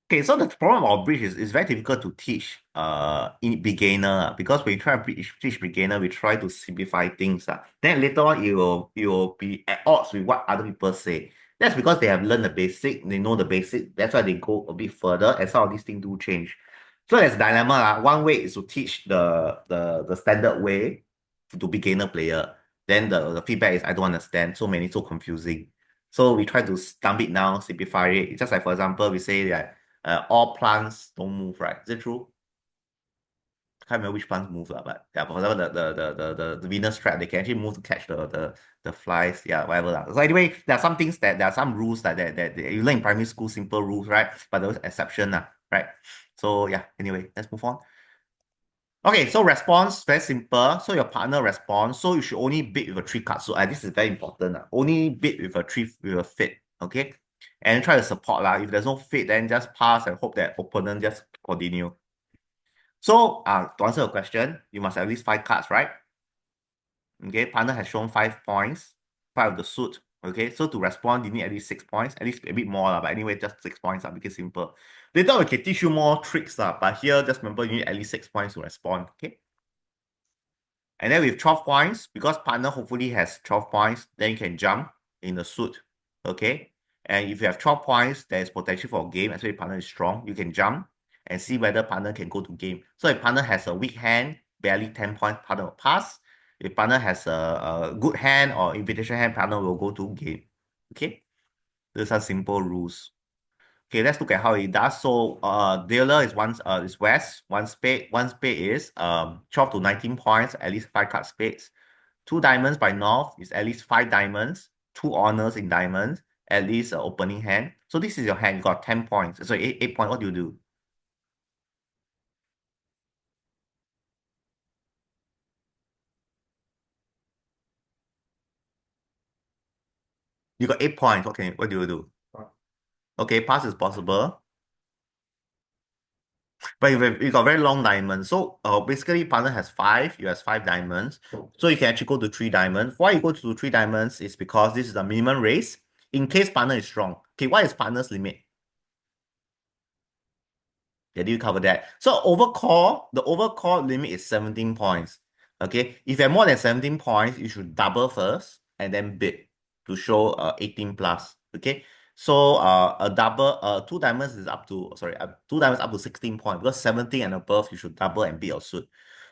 Okay, so the problem of bridge is very difficult to teach in beginner because when you try to teach beginner, we try to simplify things. Then later on it will be at odds with what other people say. That's because they have learned the basic, they know the basic. That's why they go a bit further, and some of these things do change. So there's a dilemma. One way is to teach the standard way to beginner player. Then the feedback is I don't understand. So many, so confusing. So we try to dump it down, simplify it. It's just like, for example, we say that all plants don't move, right? Is it true? I can't remember which plants move, but yeah, for example, the Venus trap, they can actually move to catch the flies, yeah, whatever. So anyway, there are some rules that you learn in primary school, simple rules, right? But there was exception, right? So yeah, anyway, let's move on. Okay, so response, very simple. So your partner responds. So you should only bid with a 3 card. So this is very important. Only bid with a 3 with a fit. Okay. And try to support lah. If there's no fit, then just pass and hope that opponent just continue. So, to answer your question, you must have at least 5 cards, right? Okay, partner has shown 5 points, 5 of the suit. Okay, so to respond, you need at least 6 points, at least a bit more, but anyway, just 6 points, make it simple. Later, we can teach you more tricks, but here, just remember, you need at least 6 points to respond. Okay. And then with 12 points, because partner hopefully has 12 points, then you can jump in the suit. Okay. And if you have 12 points, there is potential for a game, especially if partner is strong. You can jump and see whether partner can go to game. So if partner has a weak hand, barely 10 points, partner will pass. If partner has a good hand or invitation hand, partner will go to game. Okay. Those are simple rules. Okay, let's look at how it does. So dealer is West, one spade is 12 to 19 points, at least 5 card spades. 2 diamonds by North is at least 5 diamonds, 2 honors in diamonds, at least an opening hand. So this is your hand, you got 10 points. So 8 points, what do you do? You got 8 points, okay, what do you do? Okay, pass is possible. But you got very long diamonds. So basically partner has 5, you has 5 diamonds. So you can actually go to 3 diamonds. Why you go to 3 diamonds is because this is the minimum raise in case partner is strong. Okay, what is partner's limit? Yeah, did you cover that? So the overcall limit is 17 points. Okay, if you have more than 17 points, you should double first and then bid to show 18 plus. Okay, so a double 2 diamonds is up to 2 diamonds up to 16 points, because 17 and above you should double and bid your suit.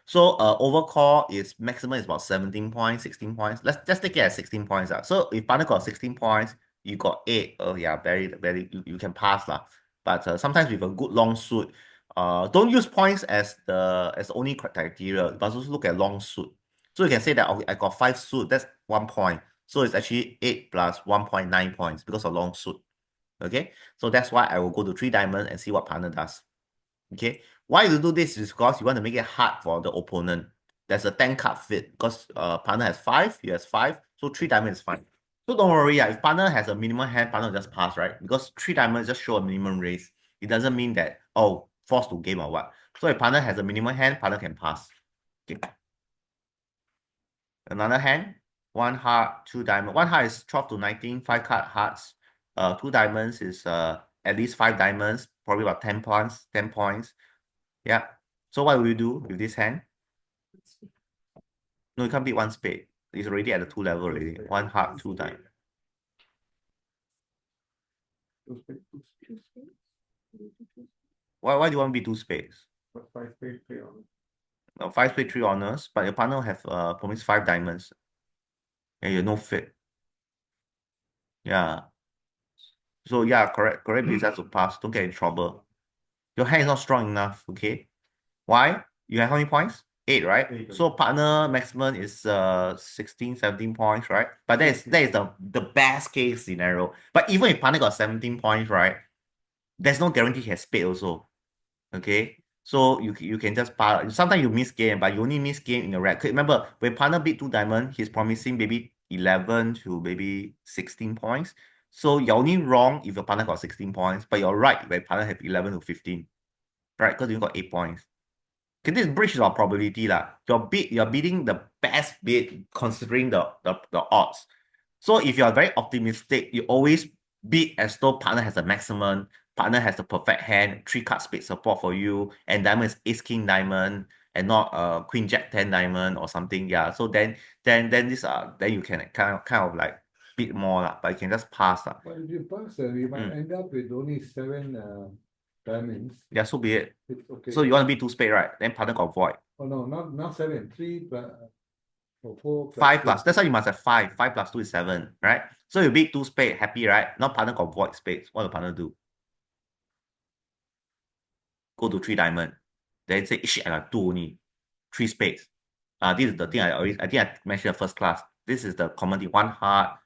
So overcall is maximum is about 17 points, 16 points. Let's just take it as 16 points. So if partner got 16 points, you got 8. Oh yeah, very you can pass lah. But sometimes with a good long suit, don't use points as the only criteria. You must also look at long suit. So you can say that, okay, I got 5 suit, that's 1 point. So it's actually 8 plus 1.9 points because of long suit. Okay, so that's why I will go to 3 diamonds and see what partner does. Okay, why you do this is because you want to make it hard for the opponent. There's a 10 card fit because partner has 5, you has 5, so 3 diamonds is fine. So don't worry, if partner has a minimum hand, partner will just pass, right? Because 3 diamonds just show a minimum raise. It doesn't mean that, oh, forced to game or what. So if partner has a minimum hand, partner can pass. Okay. Another hand, 1 heart, 2 diamond. 1 heart is 12 to 19, 5 card hearts. 2 diamonds is at least 5 diamonds, probably about 10 points, 10 points. Yeah. So what will you do with this hand? No, you can't beat 1 spade. It's already at the 2 level already. 1 heart, 2 diamond. Why do you want to be 2 spades? 5 spade, 3 honors. No, 5 spade, 3 honors, but your partner have promised 5 diamonds. And you no fit. Yeah. So yeah, correct business to pass. Don't get in trouble. Your hand is not strong enough, okay? Why? You have how many points? 8, right? 8. So partner maximum is 16, 17 points, right? But that is the best case scenario. But even if partner got 17 points, right? There's no guarantee he has spade also. Okay. So you can just pass. Sometimes you miss game, but you only miss game in the red. Remember, when partner beat 2 diamond, he's promising maybe 11 to maybe 16 points. So you're only wrong if your partner got 16 points, but you're right when partner have 11 to 15. Right? Because you got 8 points. Okay, this bridge is our probability lah. You're bidding the best bid considering the odds. So if you are very optimistic, you always bid as though partner has a maximum, partner has the perfect hand, 3 card spade support for you, and diamond is ace king diamond and not queen jack 10 diamond or something. Yeah. So then you can kind of like bid more lah, but you can just pass lah. But if you pass, we might end up with only 7 diamonds. Yeah, so be it. It's okay. So you want to be 2 spade, right? Then partner got void. Oh no, not 7, 3 plus or 4 plus 5 2. plus. That's why you must have 5. 5 plus 2 is 7, right? So you beat 2 spade, happy, right? Now partner got void spades. What will partner do? Go to 3 diamond. Then say, shit, I got 2 only. 3 spades. This is the thing I think I mentioned first class. This is the common thing. 1 heart,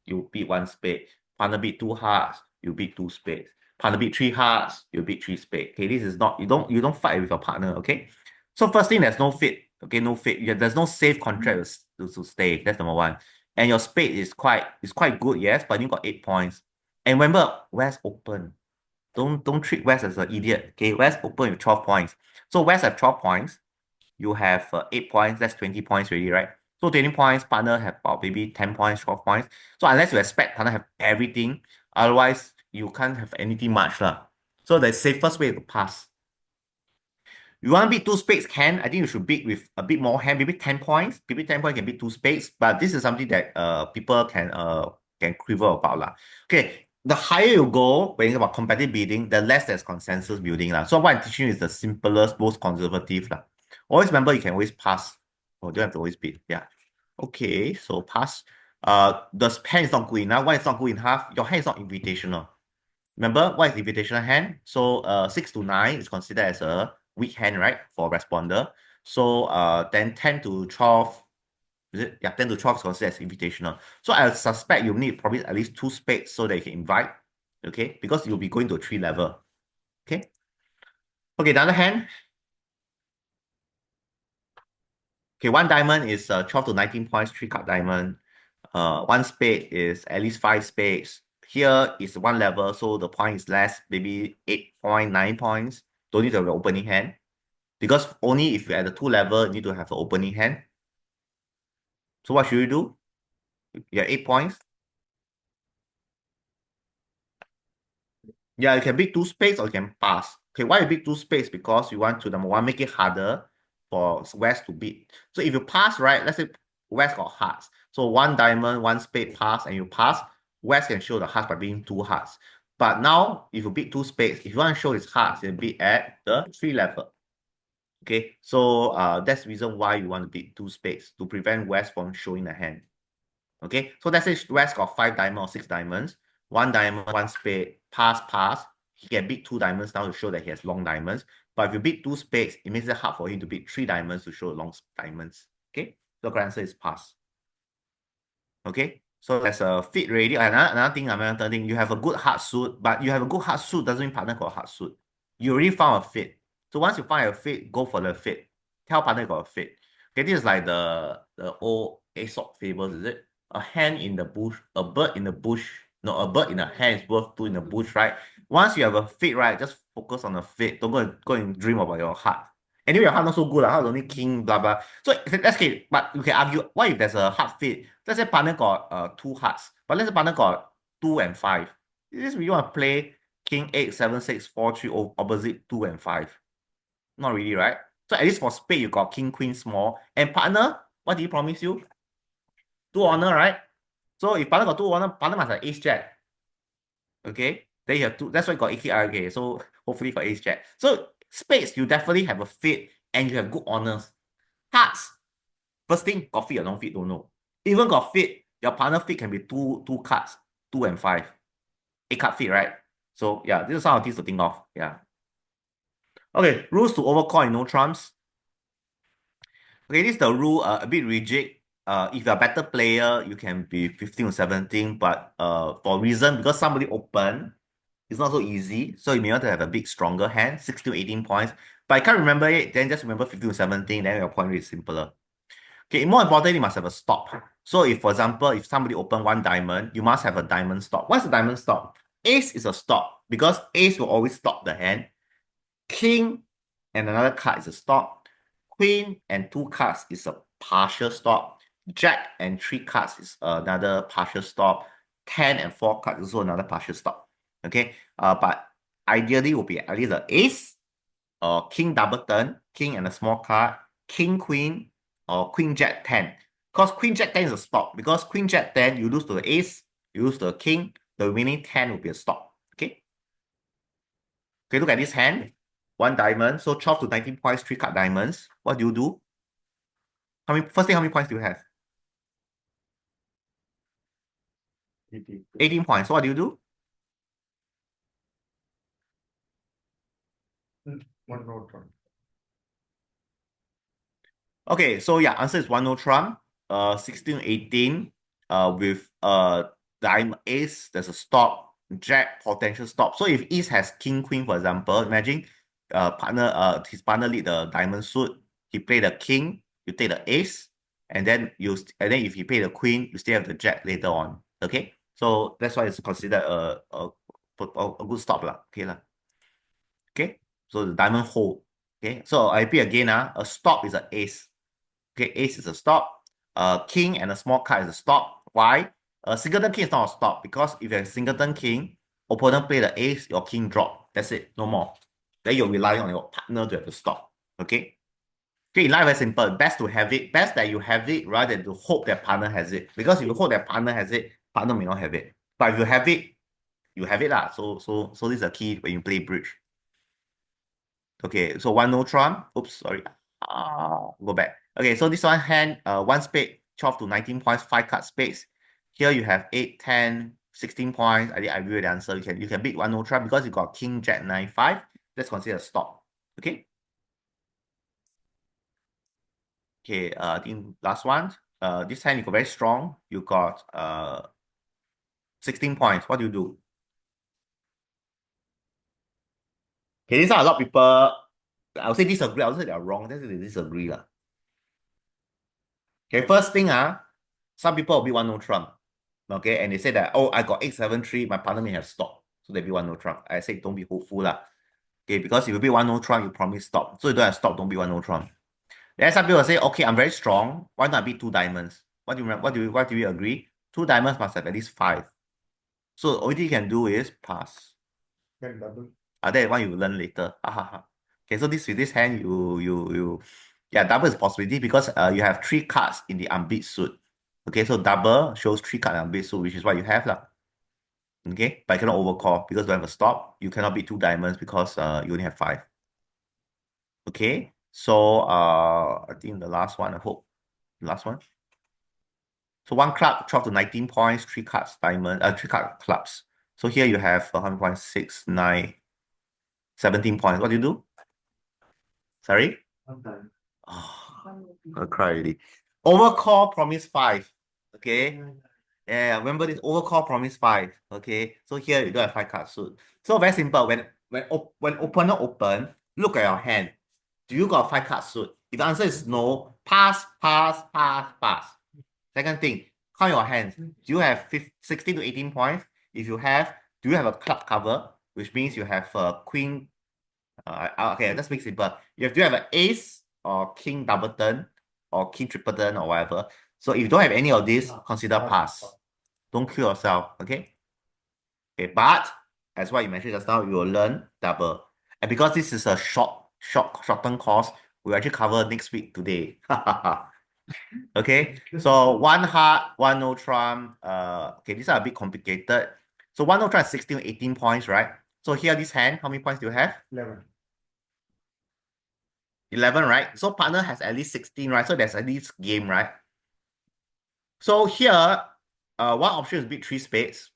you beat 1 spade. Partner beat 2 hearts, you beat 2 spades. Partner beat 3 hearts, you beat 3 spades. Okay, this is not, you don't fight with your partner, okay? So first thing, there's no fit. Okay, no fit. Yeah, there's no safe contract to stay. That's number 1. And your spade is quite good, yes, but you got 8 points. And remember, West open. Don't treat West as an idiot. Okay, West open with 12 points. So West have 12 points. You have 8 points. That's 20 points already, right? So 20 points, partner have about maybe 10 points, 12 points. So unless you expect partner have everything, otherwise you can't have anything much lah. So the safest way to pass. You want to beat two spades can, I think you should beat with a bit more hand, maybe 10 points. Maybe 10 points can beat two spades, but this is something that people can quibble about lah. Okay, the higher you go when it's about competitive bidding, the less there's consensus building lah. So what I'm teaching you is the simplest, most conservative lah. Always remember you can always pass. Oh, you don't have to always beat. Yeah. Okay, so pass. The hand is not good enough. Why it's not good enough? Your hand is not invitational. Remember, what is invitational hand? So 6 to 9 is considered as a weak hand, right? For responder. So then 10 to 12, is it? Yeah, 10 to 12 is considered as invitational. So I suspect you need probably at least 2 spades so that you can invite. Okay, because you'll be going to a 3 level. Okay. Okay, the other hand. Okay, one diamond is 12 to 19 points, 3 card diamond. One spade is at least 5 spades. Here is one level, so the point is less, maybe 8.9 points. Don't need to have an opening hand. Because only if you're at the 2 level, you need to have an opening hand. So what should you do? You have 8 points. Yeah, you can beat 2 spades or you can pass. Okay, why you beat 2 spades? Because you want to, number one, make it harder for West to beat. So if you pass, right, let's say West got hearts. So 1 diamond, 1 spade pass, and you pass, West can show the hearts by being 2 hearts. But now, if you beat 2 spades, if you want to show his hearts, you beat at the 3 level. Okay, so that's the reason why you want to beat 2 spades, to prevent West from showing the hand. Okay, so let's say West got 5 diamonds or 6 diamonds, 1 diamond, 1 spade, pass. He can beat 2 diamonds now to show that he has long diamonds. But if you beat 2 spades, it makes it hard for him to beat 3 diamonds to show long diamonds. Okay, so the correct answer is pass. Okay, so there's a fit ready. Another thing, you have a good heart suit, but you have a good heart suit doesn't mean partner got a heart suit. You already found a fit. So once you find a fit, go for the fit. Tell partner you got a fit. Okay, this is like the old Aesop fables, is it? A hen in the bush, a bird in the bush. No, a bird in the hand is worth 2 in the bush, right? Once you have a fit, right, just focus on the fit. Don't go and dream about your heart. Anyway, your heart not so good. Heart only king, blah, blah. So that's okay. But you can argue, what if there's a heart fit? Let's say partner got 2 hearts. But let's say partner got 2 and 5. This you want to play king 8, 7, 6, 4, 3 opposite 2 and 5. Not really, right? So at least for spade, you got king, queen, small. And partner, what did he promise you? 2 honor, right? So if partner got 2 honor, partner must have ace jack. Okay? Then you have 2. That's why you got okay. So hopefully for ace jack. So spades, you definitely have a fit and you have good honors. Hearts, first thing, got fit or non fit, don't know. Even got fit, your partner fit can be two cards, 2 and 5. 8 card fit, right? So yeah, this is some of things to think of. Yeah. Okay, rules to overcall in no trumps. Okay, this is the rule, a bit rigid. If you're a better player, you can be 15 or 17, but for reason, because somebody open, it's not so easy. So you may want to have a big stronger hand, 16 to 18 points. But I can't remember it, then just remember 15 to 17, then your point rate is simpler. Okay, more importantly, you must have a stop. So if, for example, if somebody open 1 diamond, you must have a diamond stop. What's a diamond stop? Ace is a stop because ace will always stop the hand. King and another card is a stop. Queen and 2 cards is a partial stop. Jack and 3 cards is another partial stop. 10 and 4 cards is also another partial stop. Okay, but ideally will be at least the ace or king double turn, king and a small card, king queen or queen jack 10. Because queen jack 10 is a stop. Because queen jack 10, you lose to the ace, you lose to the king, the remaining 10 will be a stop. Okay. Okay, look at this hand. 1 diamond. So 12 to 19 points, 3 card diamonds. What do you do? First thing, how many points do you have? 18 points. So what do you do? One no trump. Okay, so yeah, answer is 1 no trump. 16, 18. With diamond ace, there's a stop. Jack, potential stop. So if ace has king, queen, for example, imagine his partner lead the diamond suit. He play the king, you take the ace, and then if he play the queen, you still have the jack later on. Okay, So that's why it's considered a good stop lah. Okay lah. Okay. So the diamond hold. Okay. So I repeat again. A stop is an ace. Okay, ace is a stop. King and a small card is a stop. Why? A singleton king is not a stop because if you have singleton king, opponent play the ace, your king drop. That's it. No more. Then you're relying on your partner to have to stop. Okay. Okay, in life very simple. Best to have it. Best that you have it rather than to hope that partner has it. Because if you hope that partner has it, partner may not have it. But if you have it, you have it lah. So this is the key when you play bridge. Okay, so one no trump. Oops, sorry. Go back. Okay, so this one hand, one spade, 12 to 19 points, 5 card spades. Here you have 8, 10, 16 points. I give you the answer. You can beat one no trump because you got king, jack, 9, 5. That's considered a stop. Okay. Okay, I think last one. This hand you got very strong. You got 16 points. What do you do? Okay, these are a lot of people. I would say disagree. I would say they are wrong. They disagree lah. Okay, first thing, some people will be one no trump. Okay, and they say that, oh, I got 8-7-3, my partner may have stopped. So they be one no trump. I say don't be hopeful lah. Okay, because if you be one no trump, you promise stop. So you don't have stop, don't be one no trump. Then some people say, okay, I'm very strong. Why not be 2 diamonds? What do you agree? 2 diamonds must have at least 5. So all you can do is pass. Then double. That one you learn later. Okay, so with this hand, yeah, double is possibility because you have 3 cards in the unbeat suit. Okay, so double shows 3 cards in unbeat suit, which is what you have lah. Okay, but you cannot overcall because you have a stop. You cannot beat 2 diamonds because you only have 5. Okay, so I think the last one, I hope the last one. So one club, 12 to 19 points, 3 cards diamond, 3 card clubs. So here you have 100 points, 6, 9, 17 points. What do you do? Sorry? Oh, I'll cry already. Overcall promise 5. Okay. Yeah, remember this overcall promise 5. Okay. So here you don't have 5 card suit. So very simple. When opponent open, look at your hand. Do you got 5 card suit? If the answer is no, pass, pass, pass, pass. Second thing, count your hands. Do you have 16 to 18 points? If you have, do you have a club cover? Which means you have a queen. Okay, let's make it simple. Do you have an ace or king double turn or king triple turn or whatever? So if you don't have any of this, consider pass. Don't kill yourself, okay? Okay, but as what you mentioned just now, you will learn double. And because this is a short-term course, we'll actually cover next week today. Okay, so one heart, one no trump. Okay, these are a bit complicated. So one no trump is 16 to 18 points, right? So here, this hand, how many points do you have? 11. 11, right? So partner has at least 16, right? So there's at least game, right? So here, one option is beat 3 spades.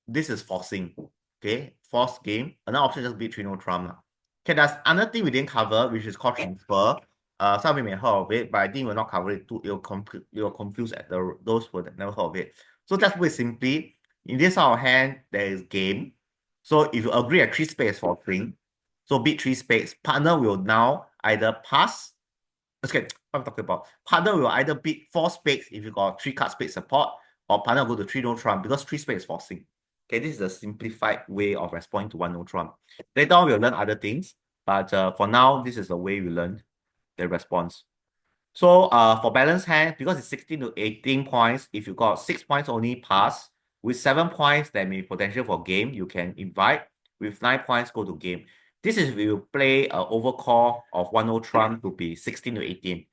This is forcing. Okay, force game. Another option is just beat 3 no trump. Okay, there's another thing we didn't cover, which is called transfer. Some of you may have heard of it, but I think we'll not cover it too. You'll confuse at those who have never heard of it. So just put it simply, in this sort of hand, there is game. So if you agree at 3 spades for thing, so beat 3 spades, partner will now either pass. Okay, what I'm talking about. Partner will either beat 4 spades if you got 3 card spade support, or partner will go to 3 no trump because 3 spades is forcing. Okay, this is a simplified way of responding to 1 no trump. Later on, we'll learn other things, but for now, this is the way we learn the response. So for balance hand, because it's 16 to 18 points, if you got 6 points only pass, with 7 points, there may be potential for game, you can invite. With 9 points, go to game. This is if you play an overcall of 1 no trump to be 16 to 18.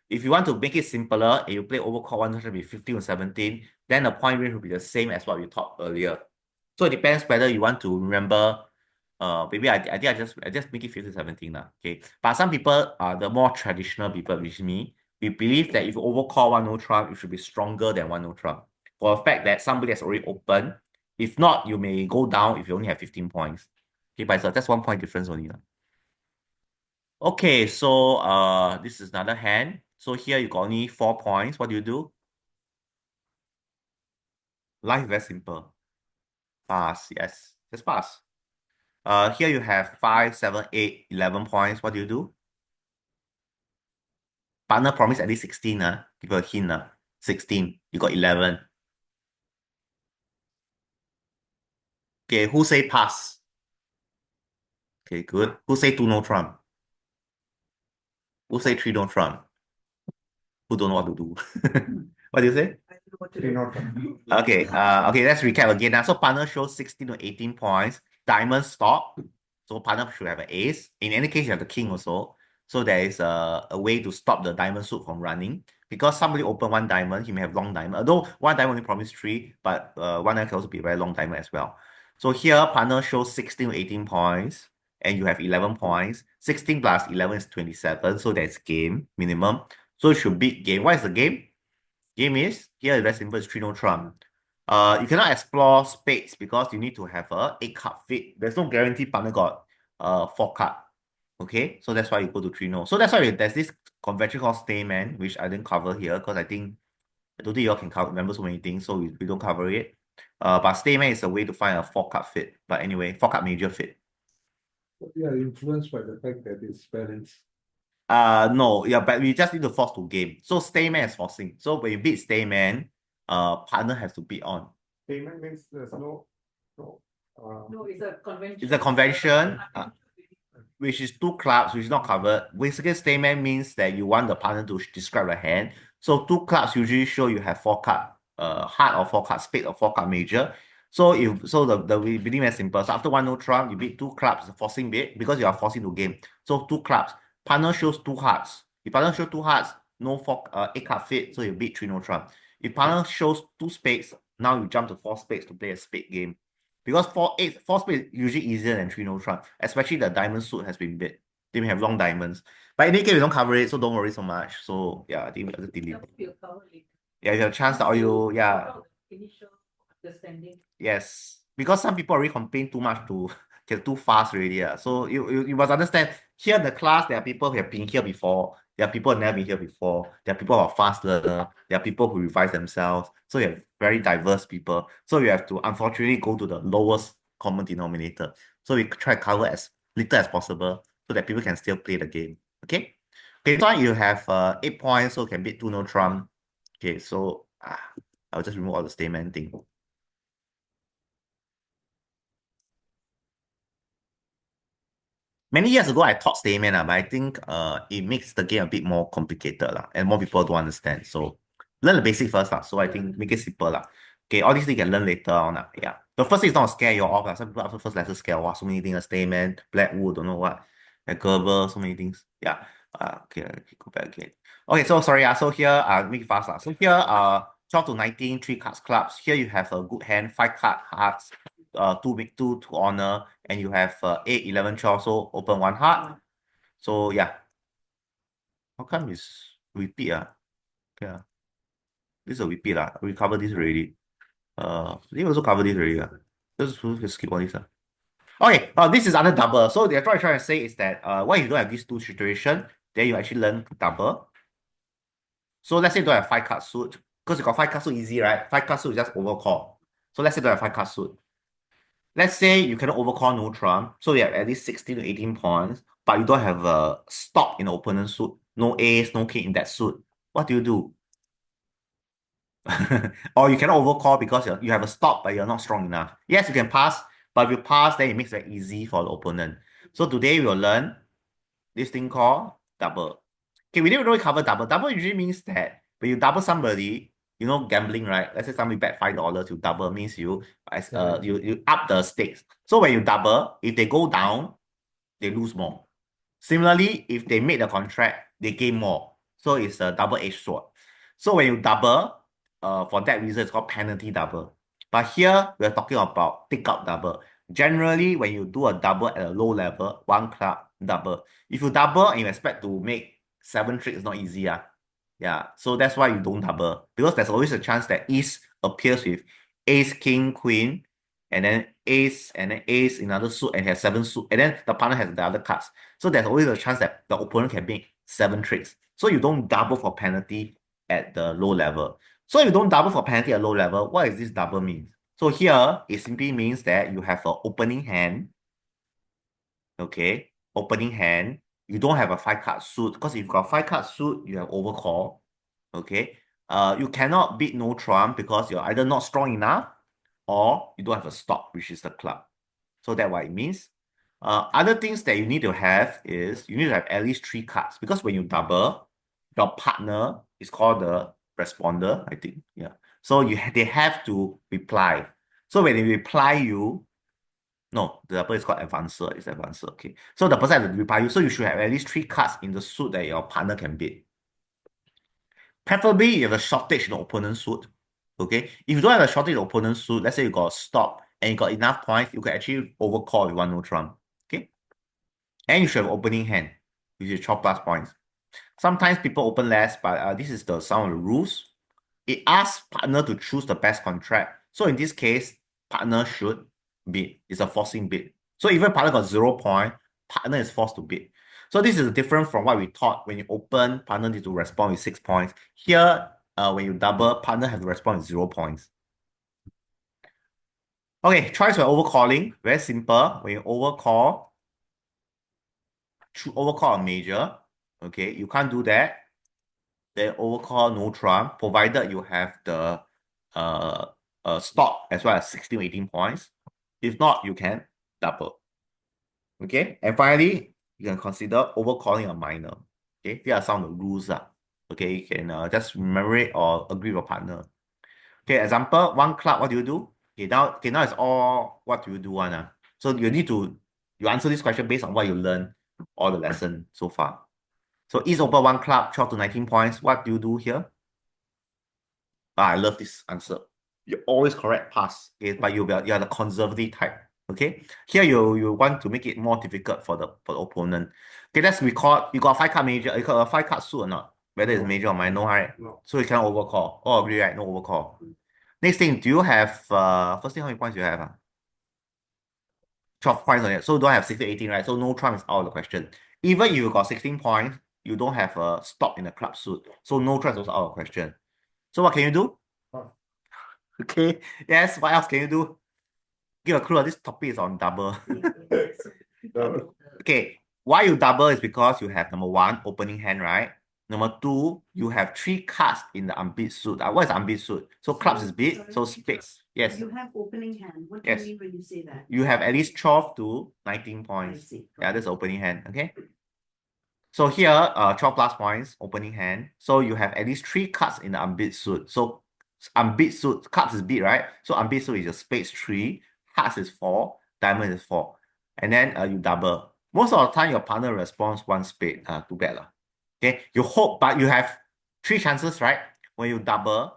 If you want to make it simpler, and you play overcall 1 no trump to be 15 to 17, then the point range will be the same as what we taught earlier. So it depends whether you want to remember. Maybe I think I just make it 15 to 17 now. Okay, but some people are the more traditional people, which is me. We believe that if you overcall 1 no trump, you should be stronger than 1 no trump. For the fact that somebody has already opened. If not, you may go down if you only have 15 points. Okay, but that's 1 point difference only. Okay, so this is another hand. So here you got only 4 points. What do you do? Life is very simple. Pass, yes. Just pass. Here you have 5, 7, 8, 11 points. What do you do? Partner promise at least 16. Give you a hint. 16. You got 11. Okay, who say pass? Okay, good. Who say two no trump? Who say three no trump? Who don't know what to do? What do you say? I don't know what to Three do. not. Okay, let's recap again now. So partner shows 16 to 18 points. Diamond stop. So partner should have an ace. In any case, you have the king also. So there is a way to stop the diamond suit from running. Because somebody open one diamond, he may have long diamond. Although one diamond only promise three, but one diamond can also be a very long diamond as well. So here, partner shows 16 to 18 points. And you have 11 points. 16 plus 11 is 27. So that's game minimum. So it should beat game. What is the game? Game is here, very simple, it's 3 no trump. You cannot explore spades because you need to have a 8 card fit. There's no guarantee partner got 4 card. Okay, so that's why you go to 3 no. So that's why there's this convention called stayman, which I didn't cover here because I don't think you all can remember so many things, so we don't cover it. But stayman is a way to find a 4 card fit. But anyway, 4 card major fit. We are influenced by the fact that it's balanced. No, yeah, but we just need to force to game. So stayman is forcing. So when you beat stayman, partner has to beat on. Payment means there's no, No, it's a convention. It's a convention, which is 2 clubs, which is not covered. Basically, statement means that you want the partner to describe a hand. So 2 clubs usually show you have 4 card, heart or 4 card, spade or 4 card major. So the bidding is simple. So after 1 no trump, you beat 2 clubs, forcing bid because you are forcing to game. So 2 clubs, partner shows 2 hearts. If partner shows 2 hearts, no 8 card fit, so you beat 3 no trump. If partner shows 2 spades, now you jump to 4 spades to play a spade game. Because 4 spades usually easier than 3 no trump, especially the diamond suit has been bid. They may have long diamonds. But in any case, we don't cover it, so don't worry so much. So yeah, I think we'll just delete. That will cover later. Yeah, if you have a chance, or you, yeah, Initial understanding. yes. Because some people already complain too much to get too fast already. Yeah. So you must understand, here in the class, there are people who have been here before. There are people who have never been here before. There are people who are fast learner. There are people who revise themselves. So you have very diverse people. So you have to unfortunately go to the lowest common denominator. So we try to cover as little as possible so that people can still play the game. Okay. Okay, so you have 8 points, so can beat 2 no trump. Okay, so I'll just remove all the statement thing. Many years ago, I taught Stayman, but I think it makes the game a bit more complicated and more people don't understand. So learn the basic first. So I think make it simple. Okay, all these things you can learn later on. Yeah. The first thing is not to scare you off. Some people after first lesson scare, wow, so many things, Stayman, Blackwood, don't know what, Gerber, so many things. Yeah. Okay, go back again. Okay, so sorry. So here, make it fast. So here, 12 to 19, 3 cards clubs. Here you have a good hand, 5 card hearts, 2 to honor, and you have 8, 11, 12, so open 1 heart. So yeah. How come it's repeat? Yeah. This is a repeat. We covered this already. We also covered this already. Just skip all this. Okay, this is under double. So what I'm trying to say is that what if you don't have these 2 situations, then you actually learn double. So let's say you don't have 5 card suit. Because you got 5 card suit easy, right? 5 card suit is just overcall. So let's say you don't have 5 card suit. Let's say you cannot overcall no trump, so you have at least 16 to 18 points, but you don't have a stop in the opponent's suit, no ace, no king in that suit. What do you do? Or you cannot overcall because you have a stop, but you're not strong enough. Yes, you can pass, but if you pass, then it makes it easy for the opponent. So today we will learn this thing called double. Okay, we didn't really cover double. Double usually means that when you double somebody, you know, gambling, right? Let's say somebody bet $5, you double means you up the stakes. So when you double, if they go down, they lose more. Similarly, if they make the contract, they gain more. So it's a double-edged sword. So when you double, for that reason, it's called penalty double. But here, we're talking about take-out double. Generally, when you do a double at a low level, 1 club double. If you double and you expect to make 7 tricks, it's not easy. Yeah, so that's why you don't double. Because there's always a chance that ace appears with ace, king, queen, and then ace in another suit and has 7 suit, and then the partner has the other cards. So there's always a chance that the opponent can make 7 tricks. So you don't double for penalty at the low level. So if you don't double for penalty at low level, what does this double mean? So here, it simply means that you have an opening hand. Okay, opening hand. You don't have a 5 card suit, because if you've got 5 card suit, you have overcall. Okay. You cannot beat no trump because you're either not strong enough or you don't have a stop, which is the club. So that's what it means. Other things that you need to have is you need to have at least 3 cards, because when you double, your partner is called the responder, I think. Yeah. So they have to reply. So when they reply you, no, the double is called advancer. It's advancer. Okay. So the person has to reply you. So you should have at least 3 cards in the suit that your partner can bid. Preferably, you have a shortage in the opponent's suit. Okay. If you don't have a shortage in the opponent's suit, let's say you got a stop and you got enough points, you can actually overcall with 1 no trump. Okay. And you should have opening hand, which is 12 plus points. Sometimes people open less, but this is some of the rules. It asks partner to choose the best contract. So in this case, partner should bid. It's a forcing bid. So even partner got 0 point, partner is forced to bid. So this is different from what we thought. When you open, partner need to respond with 6 points. Here, when you double, partner have to respond with 0 points. Okay, choice for overcalling. Very simple. When you overcall a major, okay, you can't do that. Then overcall no trump, provided you have the stop as well as 16, 18 points. If not, you can double. Okay, and finally, you can consider overcalling a minor. Okay, here are some of the rules. Okay, you can just remember it or agree with your partner. Okay, example, 1 club, what do you do? Okay, now it's all what do you do one. So you answer this question based on what you learned all the lesson so far. So East open 1 club, 12 to 19 points. What do you do here? I love this answer. You always correct pass, okay, but you're the conservative type. Okay. Here you want to make it more difficult for the opponent. Okay, let's record. You got 5 card major, you got a 5 card suit or not? Whether it's major or minor, right? No. So you cannot overcall. All agree, right? No overcall. Next thing, do you have first thing, how many points you have? 12 points on it. So don't have 16, 18, right? So no trump is out of the question. Even if you got 16 points, you don't have a stop in the club suit. So no trump is also out of the question. So what can you do? Pass. Okay. Yes, what else can you do? Give a clue. This topic is on double. Double. Okay. Why you double is because you have number 1, opening hand, right? Number 2, you have 3 cards in the unbid suit. What is unbid suit? So clubs is bid, so spades. Yes. You have opening hand. What do Yes. you mean when you say that? You have at least 12 to 19 I points. see. Yeah, that's opening hand. Okay. So here, 12 plus points, opening hand. So you have at least 3 cards in the unbid suit. So unbid suit, clubs is bid, right? So unbid suit is your spades 3, hearts is 4, diamond is 4. And then you double. Most of the time, your partner responds 1 spade. Too bad lah. Okay, you hope, but you have 3 chances, right? When you double,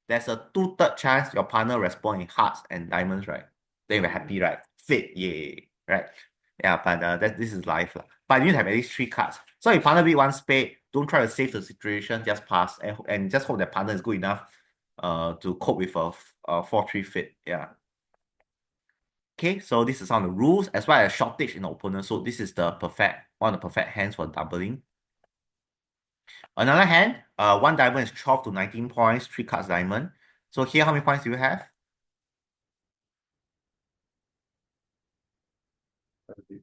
there's a 2/3 chance your partner respond in hearts and diamonds, right? Then you're happy, right? Fate, yay, right? Yeah, but this is life. But you need to have at least 3 cards. So if partner beat 1 spade, don't try to save the situation, just pass and just hope that partner is good enough to cope with a 4-3 fate. Yeah. Okay, so this is some of the rules as well as shortage in the opponent. So this is one of the perfect hands for doubling. Another hand, 1 diamond is 12 to 19 points, 3 cards diamond. So here, how many points do you have?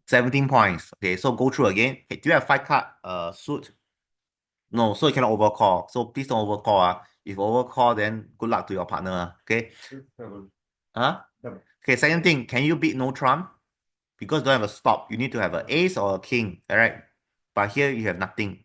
17 points. Okay, so go through again. Okay, do you have 5 card suit? No, so you cannot overcall. So please don't overcall. If overcall, then good luck to your partner. Okay. Double. Huh? Double. Okay, second thing, can you beat no trump? Because you don't have a stop. You need to have an ace or a king. All right. But here you have nothing.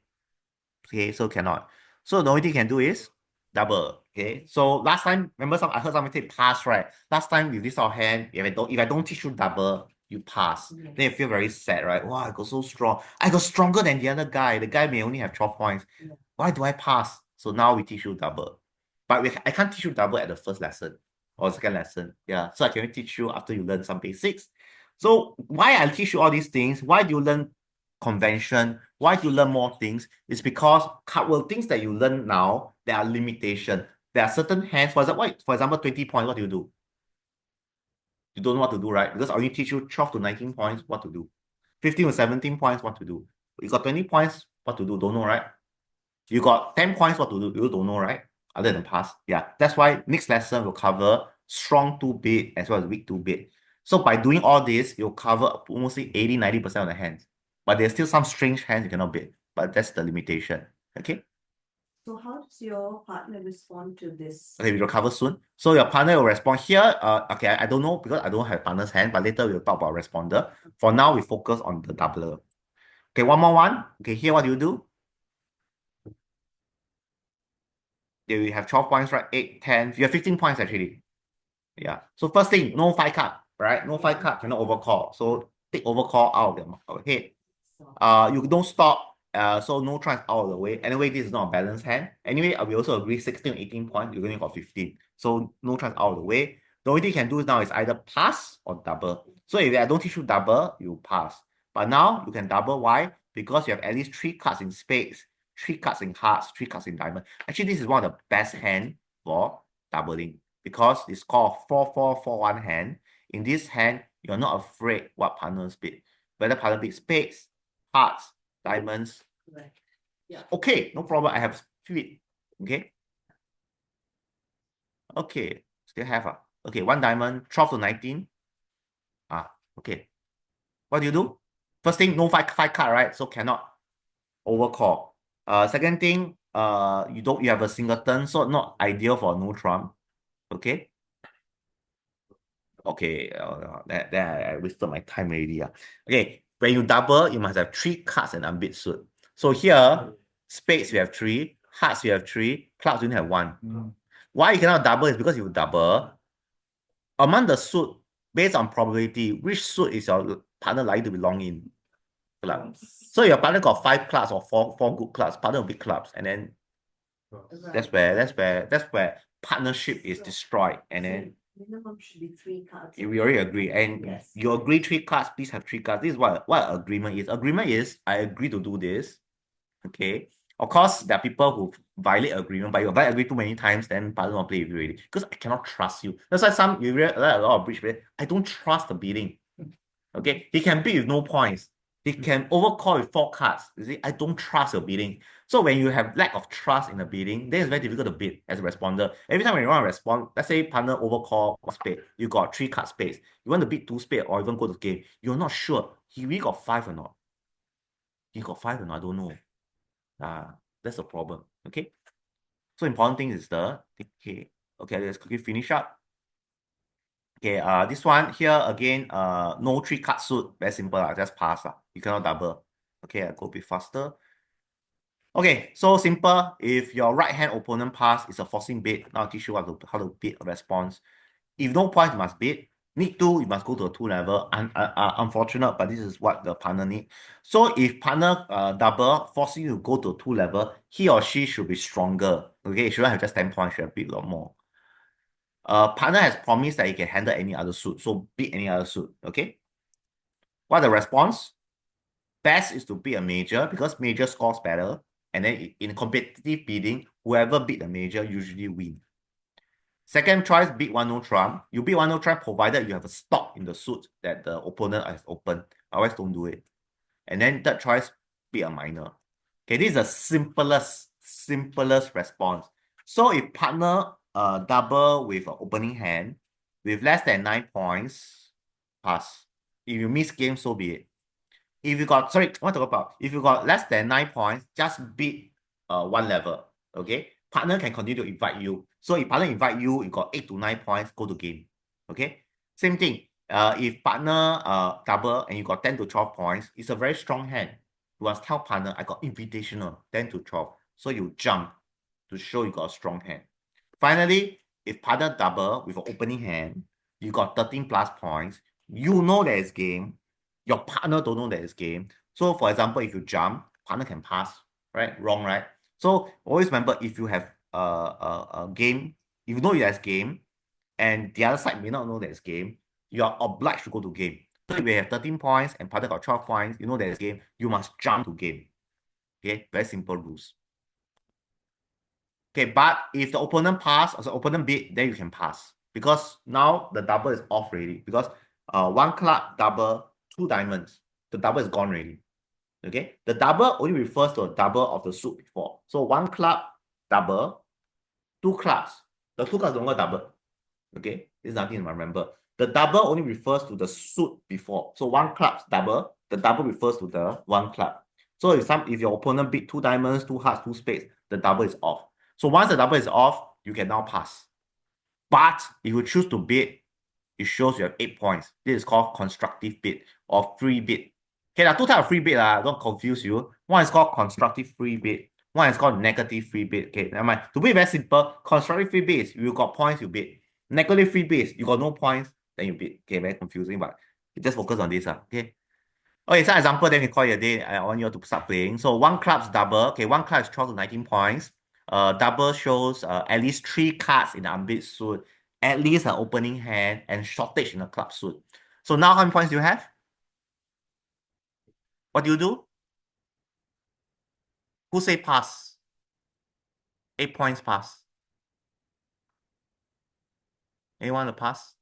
Okay, so cannot. So the only thing you can do is double. Okay. So last time, remember I heard somebody say pass, right? Last time with this sort of hand, if I don't teach you double, you pass. Yes. Then you feel very sad, right? Wow, I got so strong. I got stronger than the other guy. The guy may only have 12 points. Yeah. Why do I pass? So now we teach you double. But I can't teach you double at the first lesson or second lesson. Yeah. So I can only teach you after you learn some basics. So why I teach you all these things? Why do you learn convention? Why do you learn more things? It's because things that you learn now, there are limitations. There are certain hands, for example, 20 points, what do you do? You don't know what to do, right? Because I only teach you 12 to 19 points, what to do. 15 to 17 points, what to do. You got 20 points, what to do, don't know, right? You got 10 points, what to do, you don't know, right? Other than pass. Yeah, that's why next lesson will cover strong 2-bit as well as weak 2-bit. So by doing all this, you'll cover mostly 80-90% of the hands. But there's still some strange hands you cannot bid. But that's the limitation. Okay? So how does your partner respond to this? Okay, we recover soon. So your partner will respond here. Okay, I don't know because I don't have partner's hand, but later we'll talk about responder. For now, we focus on the doubler. Okay, one more one. Okay, here what do you do? Yeah, we have 12 points, right? 8, 10. You have 15 points actually. Yeah. So first thing, no 5 card, right? No 5 card cannot overcall. So take overcall out of the head. You don't stop. So no trance out of the way. Anyway, this is not a balanced hand. Anyway, we also agree 16, 18 points. You only got 15. So no trance out of the way. The only thing you can do now is either pass or double. So if I don't teach you double, you pass. But now you can double. Why? Because you have at least 3 cards in spades, 3 cards in hearts, 3 cards in diamond. Actually, this is one of the best hand for doubling because it's called 4-4-4-1 hand. In this hand, you're not afraid what partners bid. Whether partner bid spades, hearts, diamonds. Right. Yeah. Okay, no problem. I have three. Okay. Okay, still have. Okay, 1 diamond, 12 to 19. Okay. What do you do? First thing, no 5 card, right? So cannot overcall. Second thing, you have a singleton, so not ideal for no trump. Okay. Okay, that I wasted my time already. Okay, when you double, you must have 3 cards and unbid suit. So here, spades you have 3, hearts you have 3, clubs you only have 1. Why you cannot double is because you double. Among the suit, based on probability, which suit is your partner likely to belong in? Club. So your partner got 5 clubs or four good clubs, partner will be clubs, and then that's where partnership is destroyed, and then Minimum should be 3 cards. we already agree, and Yes. you agree 3 cards, please have 3 cards. This is what agreement is. Agreement is I agree to do this. Okay. Of course, there are people who violate agreement, but you violate agreement too many times, then partner will play with you already. Because I cannot trust you. That's why you realize a lot of bridge players, I don't trust the bidding. Okay. He can bid with no points. He can overcall with 4 cards. You see, I don't trust your bidding. So when you have lack of trust in the bidding, then it's very difficult to bid as a responder. Every time when you want to respond, let's say partner overcall 1 spade, you got 3 card spades. You want to bid 2 spade or even go to the game. You're not sure. He really got 5 or not. He got 5 or not, I don't know. That's the problem. Okay. So important thing is okay, let's quickly finish up. Okay, this one here again, no 3 card suit, very simple, just pass. You cannot double. Okay, I'll go a bit faster. Okay, so simple. If your right hand opponent pass, it's a forcing bid. Now I'll teach you how to bid a response. If no points, you must bid. Need 2, you must go to a 2 level. Unfortunate, but this is what the partner need. So if partner double, forcing you to go to 2 level, he or she should be stronger. Okay, shouldn't have just 10 points, should have bid a lot more. Partner has promised that he can handle any other suit, so bid any other suit. Okay. What the response? Best is to bid a major because major scores better. And then in competitive bidding, whoever bid the major usually win. Second choice, bid 1 no trump. You bid 1 no trump provided you have a stop in the suit that the opponent has opened. Otherwise, don't do it. And then third choice, bid a minor. Okay, this is the simplest response. So if partner double with an opening hand with less than 9 points, pass. If you miss game, so be it. If you got, sorry, what to talk about? If you got less than 9 points, just bid 1 level. Okay, partner can continue to invite you. So if partner invite you, you got 8 to 9 points, go to game. Okay, same thing. If partner double and you got 10 to 12 points, it's a very strong hand. You must tell partner, I got invitational 10 to 12. So you jump to show you got a strong hand. Finally, if partner double with an opening hand, you got 13 plus points, you know there is game. Your partner don't know there is game. So for example, if you jump, partner can pass, right? Wrong, right? So always remember, if you have a game, if you know there's game, and the other side may not know there's game, you are obliged to go to game. So if you have 13 points and partner got 12 points, you know there's game, you must jump to game. Okay, very simple rules. Okay, but if the opponent pass or the opponent bid, then you can pass. Because now the double is off already. Because 1 club double, 2 diamonds. The double is gone already. Okay, the double only refers to a double of the suit before. So 1 club double, 2 clubs. The 2 clubs no longer double. Okay, this is nothing to remember. The double only refers to the suit before. So 1 club's double, the double refers to the 1 club. So if your opponent bid 2 diamonds, 2 hearts, 2 spades, the double is off. So once the double is off, you can now pass. But if you choose to bid, it shows you have 8 points. This is called constructive bid or free bid. Okay, there are two types of free bid. Don't confuse you. One is called constructive free bid. One is called negative free bid. Okay, never mind. To be very simple, constructive free bid is you got points, you bid. Negative free bid is you got no points, then you bid. Okay, very confusing, but just focus on this. Okay. Okay, so example, then we call it a day. I want you to start playing. So one club's double. Okay, one club is 12 to 19 points. Double shows at least 3 cards in the unbid suit, at least an opening hand, and shortage in the club suit. So now how many points do you have? What do you do? Who say pass? 8 points pass. Anyone to pass?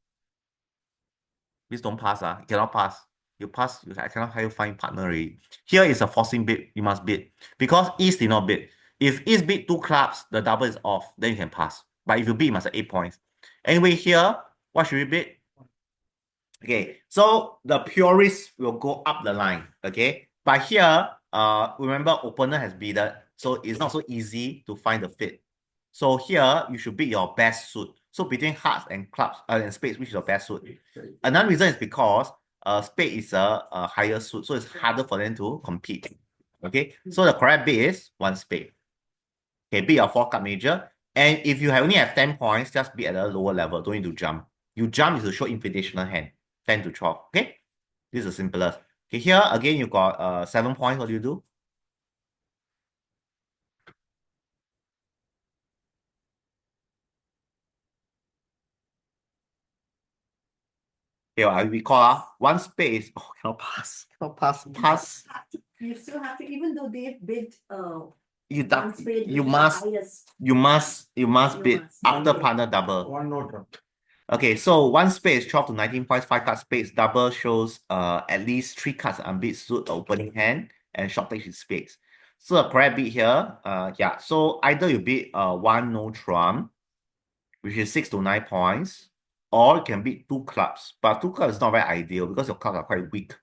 Please don't pass. You cannot pass. You pass, I cannot help you find partner already. Here is a forcing bid. You must bid. Because East did not bid. If East bid 2 clubs, the double is off. Then you can pass. But if you bid, you must have 8 points. Anyway, here, what should we bid? Okay, so the purist will go up the line. Okay, but here, remember, opponent has bidded. So it's not so easy to find the fit. So here, you should bid your best suit. So between hearts and clubs and spades, which is your best suit? Another reason is because spade is a higher suit, so it's harder for them to compete. Okay, so the correct bid is 1 spade. Okay, bid your 4 card major. And if you only have 10 points, just bid at a lower level. Don't need to jump. You jump is to show invitational hand, 10 to 12. Okay, this is the simplest. Okay, here again, you got 7 points. What do you do? Okay, I recall 1 spade. Oh, cannot pass. Cannot pass. Pass. You still have to, even though they've bid, You, one spade, you which is the must highest. you must You bid must. after Okay. partner double. One no trump. Okay, so 1 spade is 12 to 19 points, 5 card spades. Double shows at least 3 cards unbid suit opening hand and shortage is spades. So the correct bid here, yeah. So either you bid 1 no trump, which is 6 to 9 points, or you can bid 2 clubs. But 2 clubs is not very ideal because your clubs are quite weak.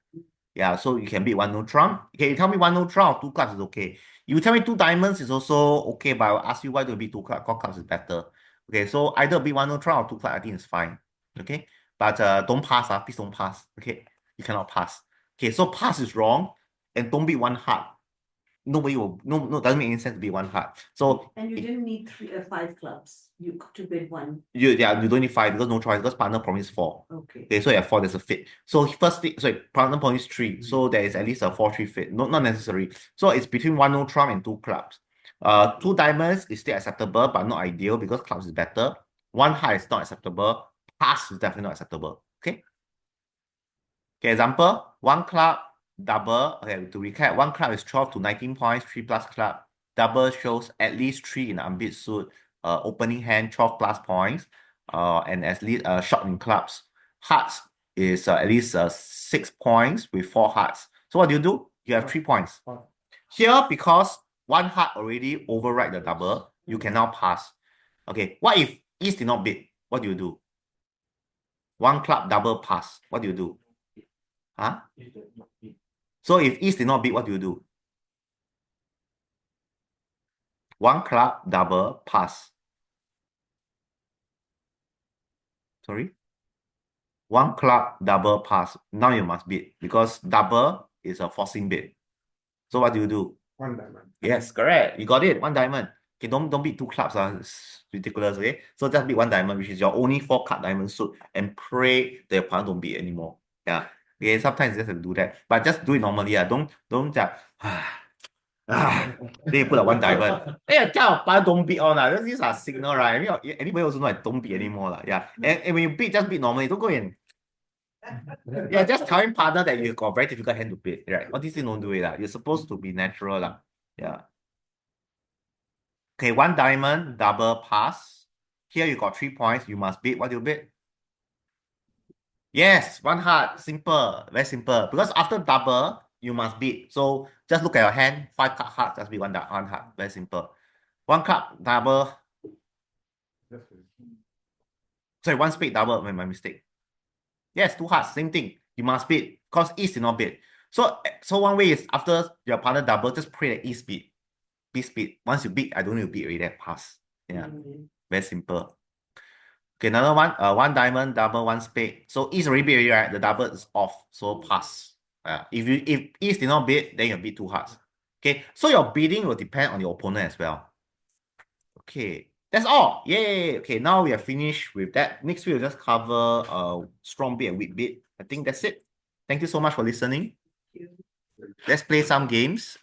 Yeah, so you can bid 1 no trump. Okay, you tell me 1 no trump or 2 clubs is okay. You tell me 2 diamonds is also okay, but I'll ask you why do you bid 2 clubs? 4 clubs is better. Okay, so either bid 1 no trump or 2 clubs, I think it's fine. Okay, but don't pass. Please don't pass. Okay, you cannot pass. Okay, so pass is wrong, and don't bid 1 heart. Nobody will, no, doesn't make any sense to bid 1 heart. So And you didn't need 5 clubs. You to bid 1. you don't need 5 because no choice, because partner promised 4. Okay. Okay, so you have 4, there's a fit. So first thing, sorry, partner promised 3. So there is at least a 4-3 fit. Not necessary. So it's between 1 no trump and 2 clubs. 2 diamonds is still acceptable, but not ideal because clubs is better. 1 heart is not acceptable. Pass is definitely not acceptable. Okay. Okay, example, 1 club, double. Okay, to recap, 1 club is 12 to 19 points, 3 plus club. Double shows at least 3 in unbid suit. Opening hand, 12 plus points. And at least short in clubs. Hearts is at least 6 points with 4 hearts. So what do? You have 3 points. Here, because 1 heart already override the double, you can now pass. Okay, what if East did not bid? What do you do? 1 club double pass. What do you do? Huh? So if East did not bid, what do you do? 1 club double pass. Sorry? 1 club double pass. Now you must bid because double is a forcing bid. So what do you do? 1 diamond. Yes, correct. You got it. 1 diamond. Okay, don't bid 2 clubs. It's ridiculous. Okay, so just bid 1 diamond, which is your only 4 card diamond suit, and pray that your opponent don't bid anymore. Yeah. Okay, sometimes you just have to do that, but just do it normally. Don't just then you put a 1 diamond. Hey, tell opponent don't bid on. These are signal, right? I mean, anybody also know I don't bid anymore. Yeah. And when you bid, just bid normally. Don't go in. Yeah, just telling partner that you got very difficult hand to bid, right? All these things don't do it. You're supposed to be natural. Yeah. Okay, 1 diamond, double pass. Here you got 3 points. You must bid. What do you bid? Yes, 1 heart. Simple. Very simple. Because after double, you must bid. So just look at your hand. 5 card heart, just bid 1 heart. Very simple. 1 card double. Sorry, 1 spade double. My mistake. Yes, 2 hearts. Same thing. You must bid. Because East did not bid. So one way is after your partner double, just pray that East bid. Beat speed. Once you beat, I don't need to beat already. Pass. Yeah, very simple. Okay, another one. One diamond, double, one spade. So East already beat already, right? The double is off. So pass. If East did not beat, then you beat two hearts. Okay, so your bidding will depend on your opponent as well. Okay, that's all. Yay. Okay, now we are finished with that. Next week we'll just cover strong bid and weak bid. I think that's it. Thank you so much for listening. Let's play some games.